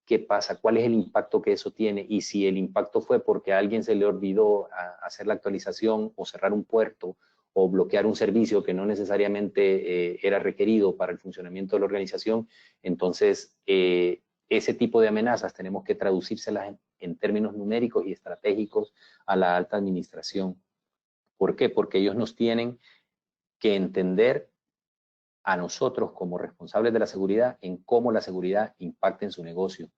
¿qué pasa? ¿Cuál es el impacto que eso tiene? Y si el impacto fue porque a alguien se le olvidó hacer la actualización o cerrar un puerto o bloquear un servicio que no necesariamente era requerido para el funcionamiento de la organización, entonces ese tipo de amenazas tenemos que traducírselas en términos numéricos y estratégicos a la alta administración. ¿Por qué? Porque ellos nos tienen que entender a nosotros como responsables de la seguridad en cómo la seguridad impacta en su negocio.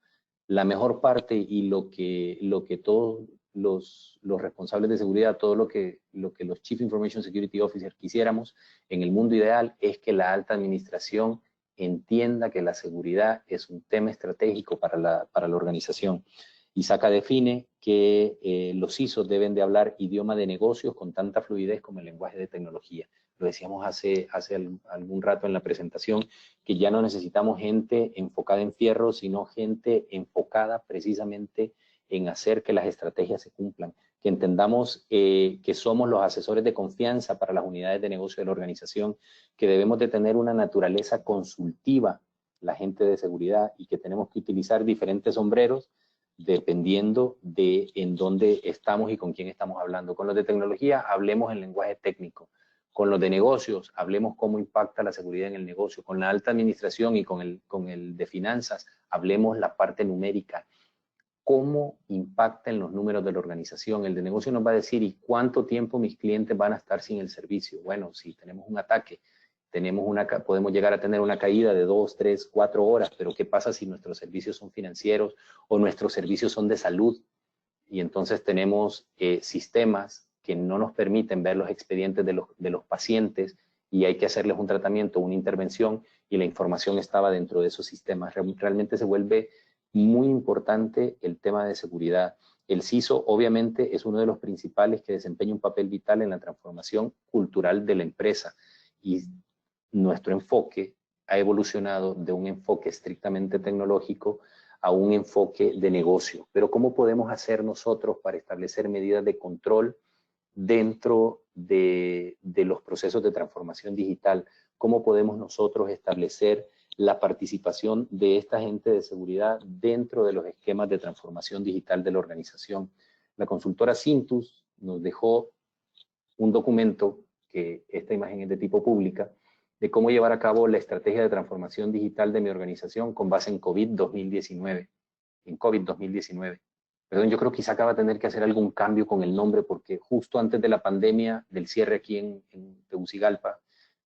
La mejor parte y lo que todos los responsables de seguridad, todo lo que los Chief Information Security Officers quisiéramos en el mundo ideal es que la alta administración entienda que la seguridad es un tema estratégico para la organización. ISACA define que los CISOs deben de hablar idioma de negocios con tanta fluidez como el lenguaje de tecnología. Lo decíamos hace algún rato en la presentación, que ya no necesitamos gente enfocada en fierro, sino gente enfocada precisamente en hacer que las estrategias se cumplan, que entendamos que somos los asesores de confianza para las unidades de negocio de la organización, que debemos de tener una naturaleza consultiva, la gente de seguridad, y que tenemos que utilizar diferentes sombreros dependiendo de en dónde estamos y con quién estamos hablando. Con los de tecnología, hablemos en lenguaje técnico. Con los de negocios, hablemos cómo impacta la seguridad en el negocio. Con la alta administración y con el de finanzas, hablemos la parte numérica. ¿Cómo impacta en los números de la organización? El de negocio nos va a decir, ¿y cuánto tiempo mis clientes van a estar sin el servicio? Bueno, si tenemos un ataque, podemos llegar a tener una caída de 2, 3, 4 horas, pero ¿qué pasa si nuestros servicios son financieros o nuestros servicios son de salud? Y entonces tenemos sistemas que no nos permiten ver los expedientes de los pacientes y hay que hacerles un tratamiento, una intervención, y la información estaba dentro de esos sistemas. Realmente se vuelve muy importante el tema de seguridad. El CISO obviamente es uno de los principales que desempeña un papel vital en la transformación cultural de la empresa, y nuestro enfoque ha evolucionado de un enfoque estrictamente tecnológico a un enfoque de negocio. Pero ¿cómo podemos hacer nosotros para establecer medidas de control dentro de los procesos de transformación digital? ¿Cómo podemos nosotros establecer la participación de esta gente de seguridad dentro de los esquemas de transformación digital de la organización? La consultora Cintus nos dejó un documento, que esta imagen es de tipo pública, de cómo llevar a cabo la estrategia de transformación digital de mi organización con base en COVID 2019. En COVID 2019. Perdón, yo creo que quizá acaba de tener que hacer algún cambio con el nombre, porque justo antes de la pandemia, del cierre aquí en Tegucigalpa,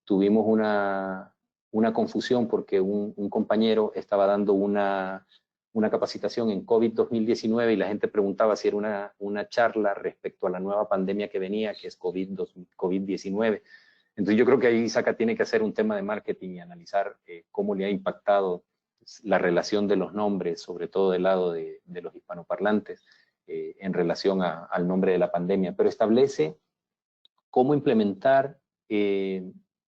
tuvimos una confusión porque un compañero estaba dando una capacitación en COVID 2019 y la gente preguntaba si era una charla respecto a la nueva pandemia que venía, que es COVID-19. Entonces yo creo que ahí Saca tiene que hacer un tema de marketing y analizar cómo le ha impactado la relación de los nombres, sobre todo del lado de los hispanoparlantes, en relación al nombre de la pandemia, pero establece cómo implementar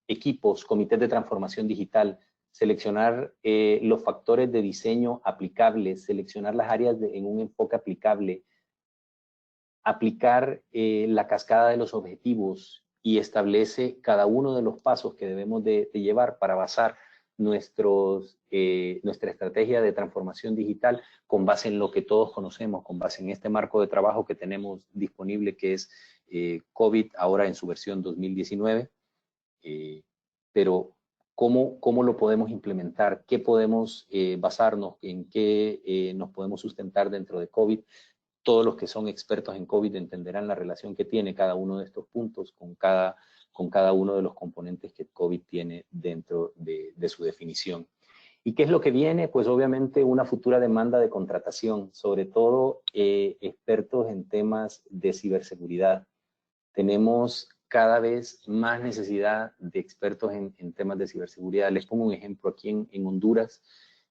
equipos, comités de transformación digital, seleccionar los factores de diseño aplicables, seleccionar las áreas en un enfoque aplicable, aplicar la cascada de los objetivos, y establece cada uno de los pasos que debemos de llevar para basar nuestra estrategia de transformación digital con base en lo que todos conocemos, con base en este marco de trabajo que tenemos disponible, que es COVID, ahora en su versión 2019. Pero ¿cómo lo podemos implementar? ¿Qué podemos basarnos? ¿En qué nos podemos sustentar dentro de COVID? Todos los que son expertos en COVID entenderán la relación que tiene cada uno de estos puntos con cada uno de los componentes que COVID tiene dentro de su definición. ¿Y qué es lo que viene? Pues obviamente una futura demanda de contratación, sobre todo expertos en temas de ciberseguridad. Tenemos cada vez más necesidad de expertos en temas de ciberseguridad. Les pongo un ejemplo aquí en Honduras.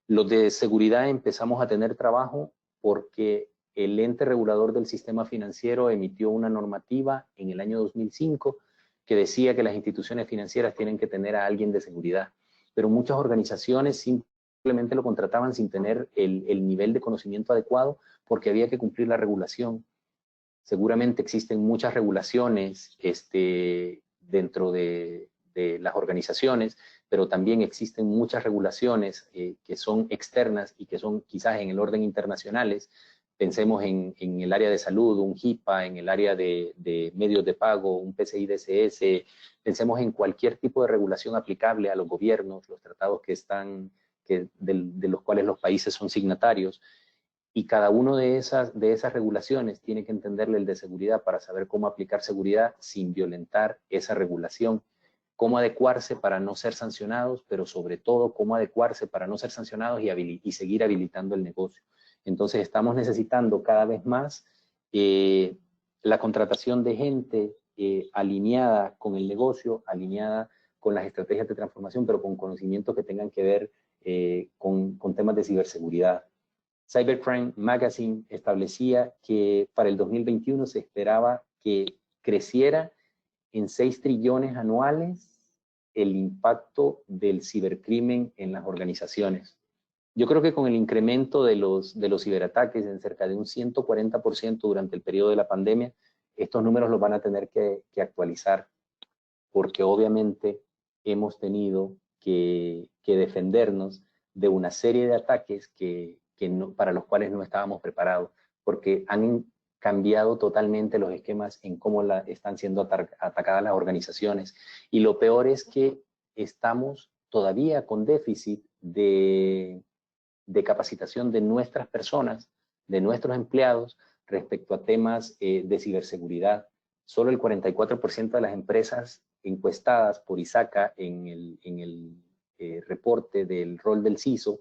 Los de seguridad empezamos a tener trabajo porque el ente regulador del sistema financiero emitió una normativa en el año 2005 que decía que las instituciones financieras tienen que tener a alguien de seguridad, pero muchas organizaciones simplemente lo contrataban sin tener el nivel de conocimiento adecuado porque había que cumplir la regulación. Seguramente existen muchas regulaciones dentro de las organizaciones, pero también existen muchas regulaciones que son externas y que son quizás en el orden internacionales. Pensemos en el área de salud, un HIPAA, en el área de medios de pago, un PCI DSS. Pensemos en cualquier tipo de regulación aplicable a los gobiernos, los tratados de los cuales los países son signatarios. Y cada uno de esas regulaciones tiene que entenderle el de seguridad para saber cómo aplicar seguridad sin violentar esa regulación, cómo adecuarse para no ser sancionados, pero sobre todo cómo adecuarse para no ser sancionados y seguir habilitando el negocio. Entonces estamos necesitando cada vez más la contratación de gente alineada con el negocio, alineada con las estrategias de transformación, pero con conocimientos que tengan que ver con temas de ciberseguridad. Cybercrime Magazine establecía que para el 2021 se esperaba que creciera en 6 trillones anuales el impacto del cibercrimen en las organizaciones. Yo creo que con el incremento de los ciberataques en cerca de un 140% durante el periodo de la pandemia, estos números los van a tener que actualizar, porque obviamente hemos tenido que defendernos de una serie de ataques para los cuales no estábamos preparados, porque han cambiado totalmente los esquemas en cómo están siendo atacadas las organizaciones. Y lo peor es que estamos todavía con déficit de capacitación de nuestras personas, de nuestros empleados, respecto a temas de ciberseguridad. Solo el 44% de las empresas encuestadas por ISACA en el reporte del rol del CISO,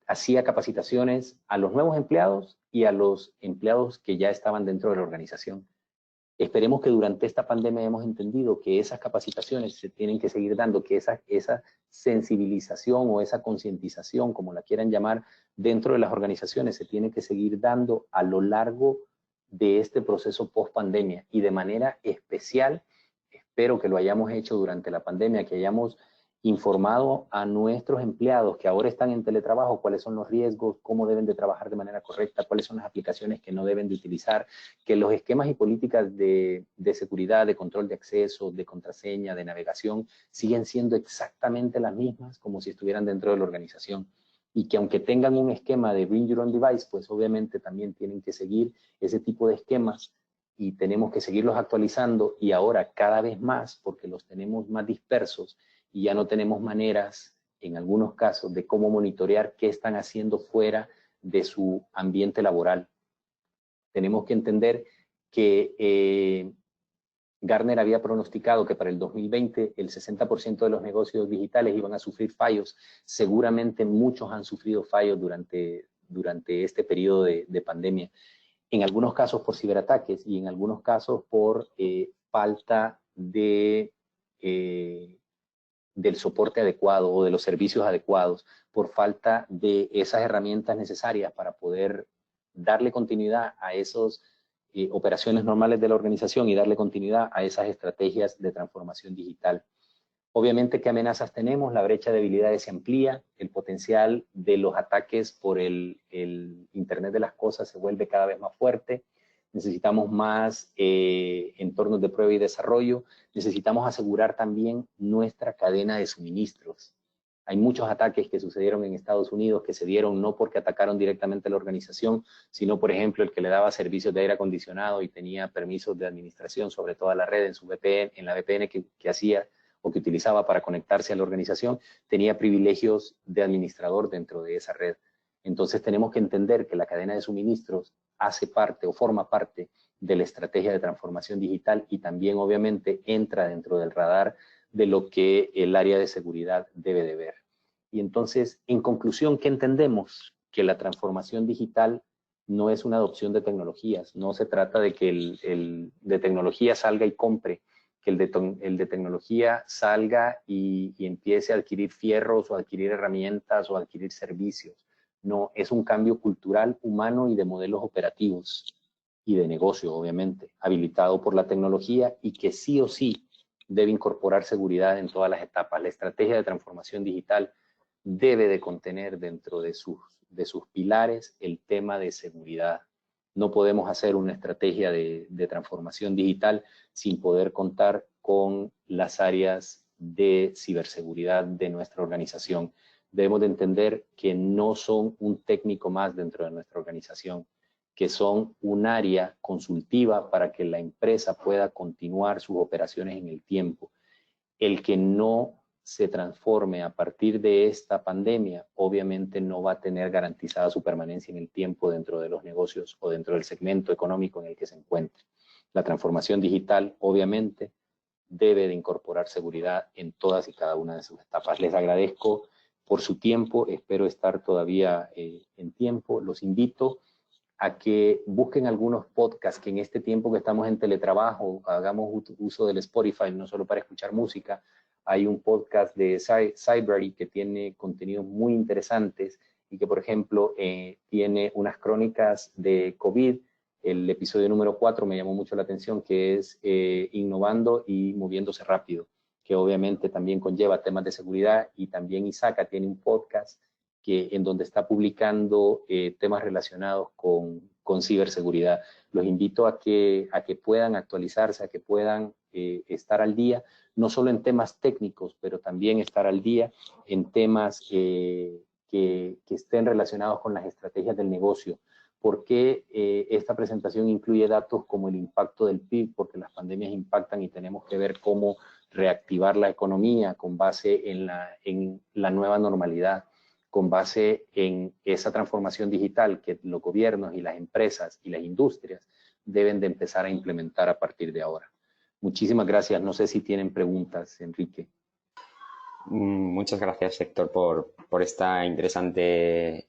hacía capacitaciones a los nuevos empleados y a los empleados que ya estaban dentro de la organización. Esperemos que durante esta pandemia hemos entendido que esas capacitaciones se tienen que seguir dando, que esa sensibilización o esa concientización, como la quieran llamar, dentro de las organizaciones se tiene que seguir dando a lo largo de este proceso post-pandemia. Y de manera especial, espero que lo hayamos hecho durante la pandemia, que hayamos informado a nuestros empleados que ahora están en teletrabajo cuáles son los riesgos, cómo deben de trabajar de manera correcta, cuáles son las aplicaciones que no deben de utilizar, que los esquemas y políticas de seguridad, de control de acceso, de contraseña, de navegación, siguen siendo exactamente las mismas como si estuvieran dentro de la organización. Y que aunque tengan un esquema de Bring Your Own Device, pues obviamente también tienen que seguir ese tipo de esquemas y tenemos que seguirlos actualizando y ahora cada vez más porque los tenemos más dispersos y ya no tenemos maneras, en algunos casos, de cómo monitorear qué están haciendo fuera de su ambiente laboral. Tenemos que entender que Gartner había pronosticado que para el 2020 el 60% de los negocios digitales iban a sufrir fallos. Seguramente muchos han sufrido fallos durante este periodo de pandemia. En algunos casos por ciberataques y en algunos casos por falta de del soporte adecuado o de los servicios adecuados, por falta de esas herramientas necesarias para poder darle continuidad a esas operaciones normales de la organización y darle continuidad a esas estrategias de transformación digital. Obviamente, ¿qué amenazas tenemos? La brecha de habilidades se amplía, el potencial de los ataques por el Internet de las cosas se vuelve cada vez más fuerte, necesitamos más entornos de prueba y desarrollo, necesitamos asegurar también nuestra cadena de suministros. Hay muchos ataques que sucedieron en Estados Unidos que se dieron no porque atacaron directamente a la organización, sino, por ejemplo, el que le daba servicios de aire acondicionado y tenía permisos de administración sobre toda la red en su VPN, en la VPN que hacía o que utilizaba para conectarse a la organización, tenía privilegios de administrador dentro de esa red. Entonces tenemos que entender que la cadena de suministros hace parte o forma parte de la estrategia de transformación digital y también obviamente entra dentro del radar de lo que el área de seguridad debe de ver. Y entonces, en conclusión, ¿qué entendemos? Que la transformación digital no es una adopción de tecnologías, no se trata de que el de tecnología salga y compre, que el de tecnología salga y empiece a adquirir fierros o adquirir herramientas o adquirir servicios. No, es un cambio cultural, humano y de modelos operativos y de negocio, obviamente, habilitado por la tecnología y que sí o sí debe incorporar seguridad en todas las etapas. La estrategia de transformación digital debe de contener dentro de sus pilares el tema de seguridad. No podemos hacer una estrategia de transformación digital sin poder contar con las áreas de ciberseguridad de nuestra organización. Debemos de entender que no son un técnico más dentro de nuestra organización, que son un área consultiva para que la empresa pueda continuar sus operaciones en el tiempo. El que no se transforme a partir de esta pandemia, obviamente no va a tener garantizada su permanencia en el tiempo dentro de los negocios o dentro del segmento económico en el que se encuentre. La transformación digital, obviamente, debe de incorporar seguridad en todas y cada una de sus etapas. Les agradezco por su tiempo, espero estar todavía en tiempo. Los invito a que busquen algunos podcasts que en este tiempo que estamos en teletrabajo hagamos uso del Spotify, no solo para escuchar música. Hay un podcast de Cybery que tiene contenidos muy interesantes y que, por ejemplo, tiene unas crónicas de COVID. El episodio número 4 me llamó mucho la atención, que es innovando y moviéndose rápido, que obviamente también conlleva temas de seguridad, y también ISACA tiene un podcast en donde está publicando temas relacionados con ciberseguridad. Los invito a que puedan actualizarse, a que puedan estar al día, no solo en temas técnicos, pero también estar al día en temas que estén relacionados con las estrategias del negocio. ¿Por qué esta presentación incluye datos como el impacto del PIB? Porque las pandemias impactan y tenemos que ver cómo reactivar la economía con base en la nueva normalidad, con base en esa transformación digital que los gobiernos y las empresas y las industrias deben de empezar a implementar a partir de ahora. Muchísimas gracias. No sé si tienen preguntas, Enrique. Muchas gracias, Héctor, por esta interesante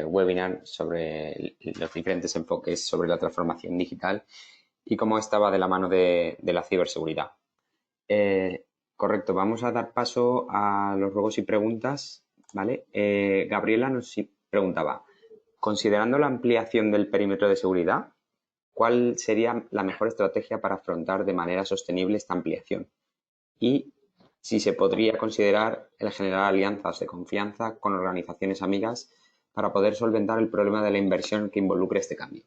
webinar sobre los diferentes enfoques sobre la transformación digital y cómo estaba de la mano de la ciberseguridad. Correcto, vamos a dar paso a los ruegos y preguntas, ¿vale? Gabriela nos preguntaba, considerando la ampliación del perímetro de seguridad, ¿cuál sería la mejor estrategia para afrontar de manera sostenible esta ampliación? Y si se podría considerar el generar alianzas de confianza con organizaciones amigas para poder solventar el problema de la inversión que involucre este cambio.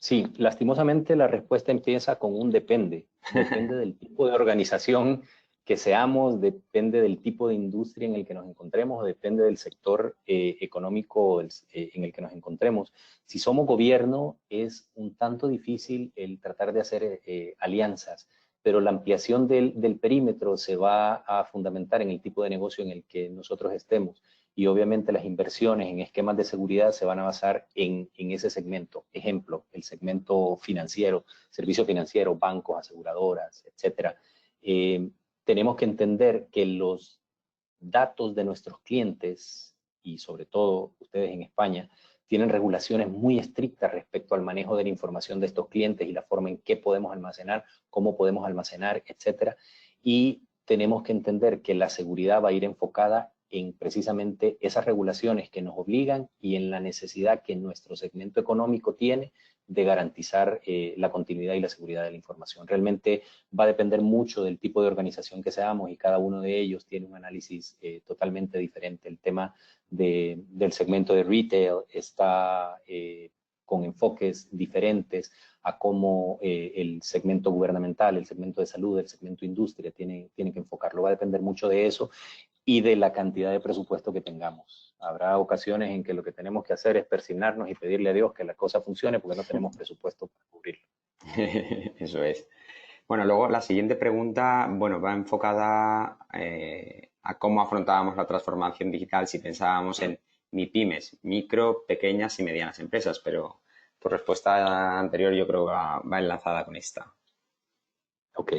Sí, lastimosamente la respuesta empieza con un depende. Depende del tipo de organización que seamos, depende del tipo de industria en el que nos encontremos, depende del sector económico en el que nos encontremos. Si somos gobierno, es un tanto difícil el tratar de hacer alianzas, pero la ampliación del perímetro se va a fundamentar en el tipo de negocio en el que nosotros estemos. Y obviamente las inversiones en esquemas de seguridad se van a basar en ese segmento. Ejemplo, el segmento financiero, servicio financiero, bancos, aseguradoras, etcétera. Tenemos que entender que los datos de nuestros clientes, y sobre todo ustedes en España, tienen regulaciones muy estrictas respecto al manejo de la información de estos clientes y la forma en que podemos almacenar, cómo podemos almacenar, etcétera. Y tenemos que entender que la seguridad va a ir enfocada en precisamente esas regulaciones que nos obligan y en la necesidad que nuestro segmento económico tiene de garantizar la continuidad y la seguridad de la información. Realmente va a depender mucho del tipo de organización que seamos y cada uno de ellos tiene un análisis totalmente diferente. El tema del segmento de retail está con enfoques diferentes a cómo el segmento gubernamental, el segmento de salud, el segmento industria tiene que enfocarlo. Va a depender mucho de eso y de la cantidad de presupuesto que tengamos. Habrá ocasiones en que lo que tenemos que hacer es persignarnos y pedirle a Dios que la cosa funcione porque no tenemos presupuesto para cubrirlo. Eso es. Bueno, luego la siguiente pregunta, bueno, va enfocada a cómo afrontábamos la transformación digital si pensábamos en MIPYMES, micro, pequeñas y medianas empresas, pero tu respuesta anterior yo creo que va enlazada con esta. Ok.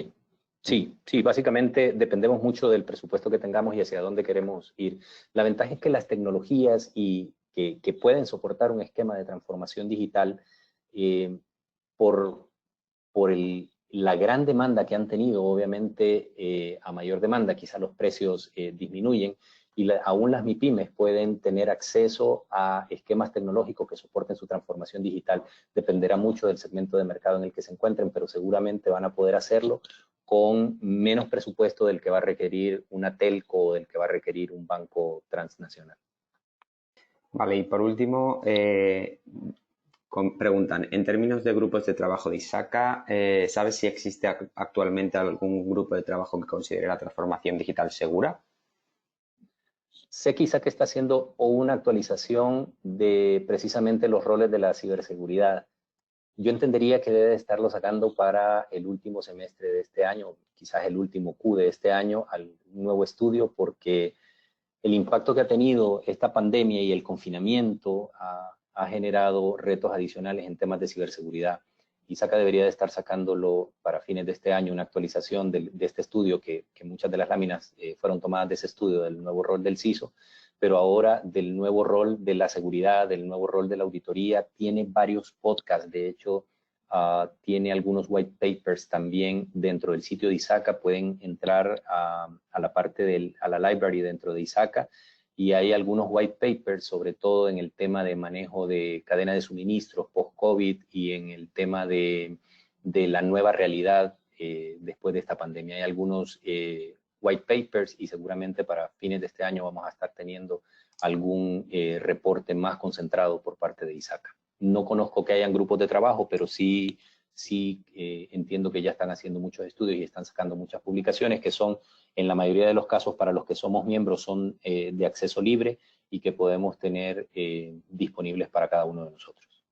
Sí, básicamente dependemos mucho del presupuesto que tengamos y hacia dónde queremos ir. La ventaja es que las tecnologías que pueden soportar un esquema de transformación digital por, la gran demanda que han tenido, obviamente a mayor demanda quizá los precios disminuyen y aún las MIPYMES pueden tener acceso a esquemas tecnológicos que soporten su transformación digital. Dependerá mucho del segmento de mercado en el que se encuentren, pero seguramente van a poder hacerlo con menos presupuesto del que va a requerir una telco o del que va a requerir un banco transnacional. Vale, y por último, preguntan, en términos de grupos de trabajo de ISACA, ¿sabes si existe actualmente algún grupo de trabajo que considere la transformación digital segura? Sé que ISACA está haciendo una actualización de precisamente los roles de la ciberseguridad. Yo entendería que debe estarlo sacando para el último semestre de este año, quizás el último Q de este año, al nuevo estudio, porque el impacto que ha tenido esta pandemia y el confinamiento ha generado retos adicionales en temas de ciberseguridad. ISACA debería de estar sacándolo para fines de este año, una actualización de este estudio, que muchas de las láminas fueron tomadas de ese estudio, del nuevo rol del CISO, pero ahora del nuevo rol de la seguridad, del nuevo rol de la auditoría, tiene varios podcasts, de hecho, tiene algunos white papers también dentro del sitio de ISACA, pueden entrar a la parte a la library dentro de ISACA y hay algunos white papers, sobre todo en el tema de manejo de cadena de suministros post-COVID y en el tema de la nueva realidad después de esta pandemia. Hay algunos white papers y seguramente para fines de este año vamos a estar teniendo algún reporte más concentrado por parte de ISACA. No conozco que hayan grupos de trabajo, pero sí entiendo que ya están haciendo muchos estudios y están sacando muchas publicaciones que son, en la mayoría de los casos, para los que somos miembros, son de acceso libre y que podemos tener disponibles para cada uno de nosotros.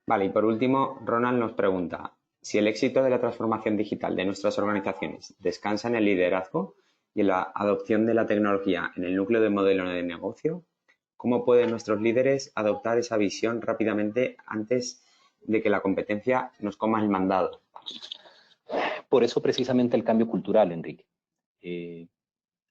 Vale, y por último, Ronald nos pregunta, si el éxito de la transformación digital de nuestras organizaciones descansa en el liderazgo y en la adopción de la tecnología en el núcleo del modelo de negocio, ¿cómo pueden nuestros líderes adoptar esa visión rápidamente antes de que la competencia nos coma el mandado? Por eso precisamente el cambio cultural, Enrique.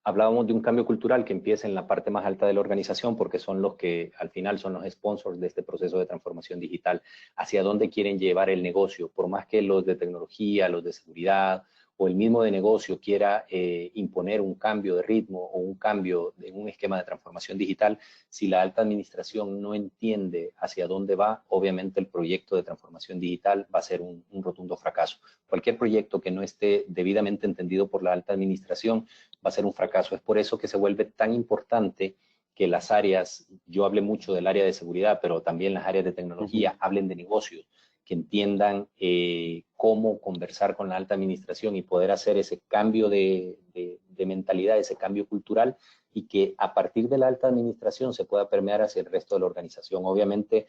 Hablábamos de un cambio cultural que empieza en la parte más alta de la organización porque son los que al final son los sponsors de este proceso de transformación digital, hacia dónde quieren llevar el negocio, por más que los de tecnología, los de seguridad o el mismo de negocio quiera imponer un cambio de ritmo o un cambio en un esquema de transformación digital, si la alta administración no entiende hacia dónde va, obviamente el proyecto de transformación digital va a ser un rotundo fracaso. Cualquier proyecto que no esté debidamente entendido por la alta administración va a ser un fracaso. Es por eso que se vuelve tan importante que las áreas, yo hablé mucho del área de seguridad, pero también las áreas de tecnología, hablen de negocios, que entiendan cómo conversar con la alta administración y poder hacer ese cambio de mentalidad, ese cambio cultural, y que a partir de la alta administración se pueda permear hacia el resto de la organización. Obviamente,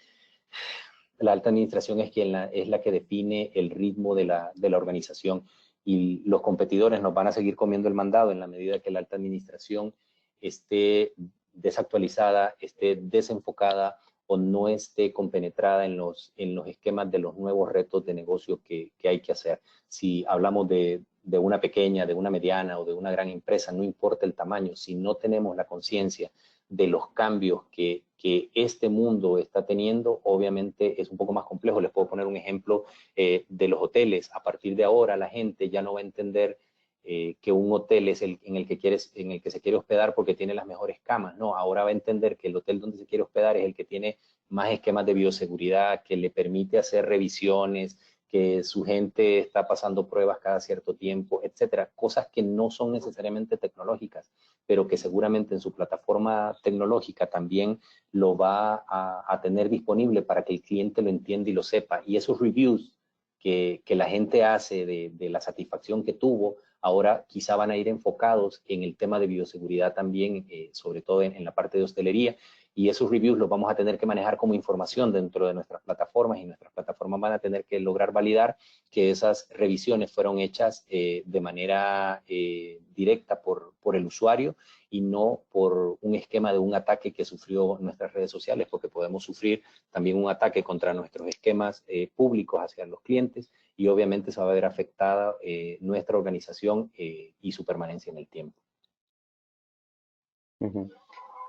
la alta administración es la que define el ritmo de la organización, y los competidores nos van a seguir comiendo el mandado en la medida que la alta administración esté desactualizada, esté desenfocada o no esté compenetrada en los esquemas de los nuevos retos de negocio que hay que hacer. Si hablamos de una pequeña, de una mediana o de una gran empresa, no importa el tamaño, si no tenemos la conciencia de los cambios que este mundo está teniendo, obviamente es un poco más complejo. Les puedo poner un ejemplo de los hoteles. A partir de ahora la gente ya no va a entender que un hotel es en el que se quiere hospedar porque tiene las mejores camas. No, ahora va a entender que el hotel donde se quiere hospedar es el que tiene más esquemas de bioseguridad, que le permite hacer revisiones, que su gente está pasando pruebas cada cierto tiempo, etcétera. Cosas que no son necesariamente tecnológicas, pero que seguramente en su plataforma tecnológica también lo va a tener disponible para que el cliente lo entienda y lo sepa. Y esos reviews que la gente hace de la satisfacción que tuvo, ahora quizá van a ir enfocados en el tema de bioseguridad también, sobre todo en la parte de hostelería. Y esos reviews los vamos a tener que manejar como información dentro de nuestras plataformas, y nuestras plataformas van a tener que lograr validar que esas revisiones fueron hechas de manera directa por el usuario y no por un esquema de un ataque que sufrió nuestras redes sociales, porque podemos sufrir también un ataque contra nuestros esquemas públicos hacia los clientes, y obviamente se va a ver afectada nuestra organización y su permanencia en el tiempo.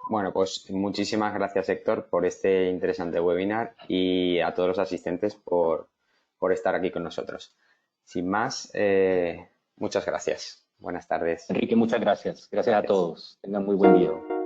Bueno, pues muchísimas gracias, Héctor, por este interesante webinar, y a todos los asistentes por estar aquí con nosotros. Sin más, muchas gracias. Buenas tardes. Enrique, muchas gracias. Gracias a todos. Tengan muy buen día.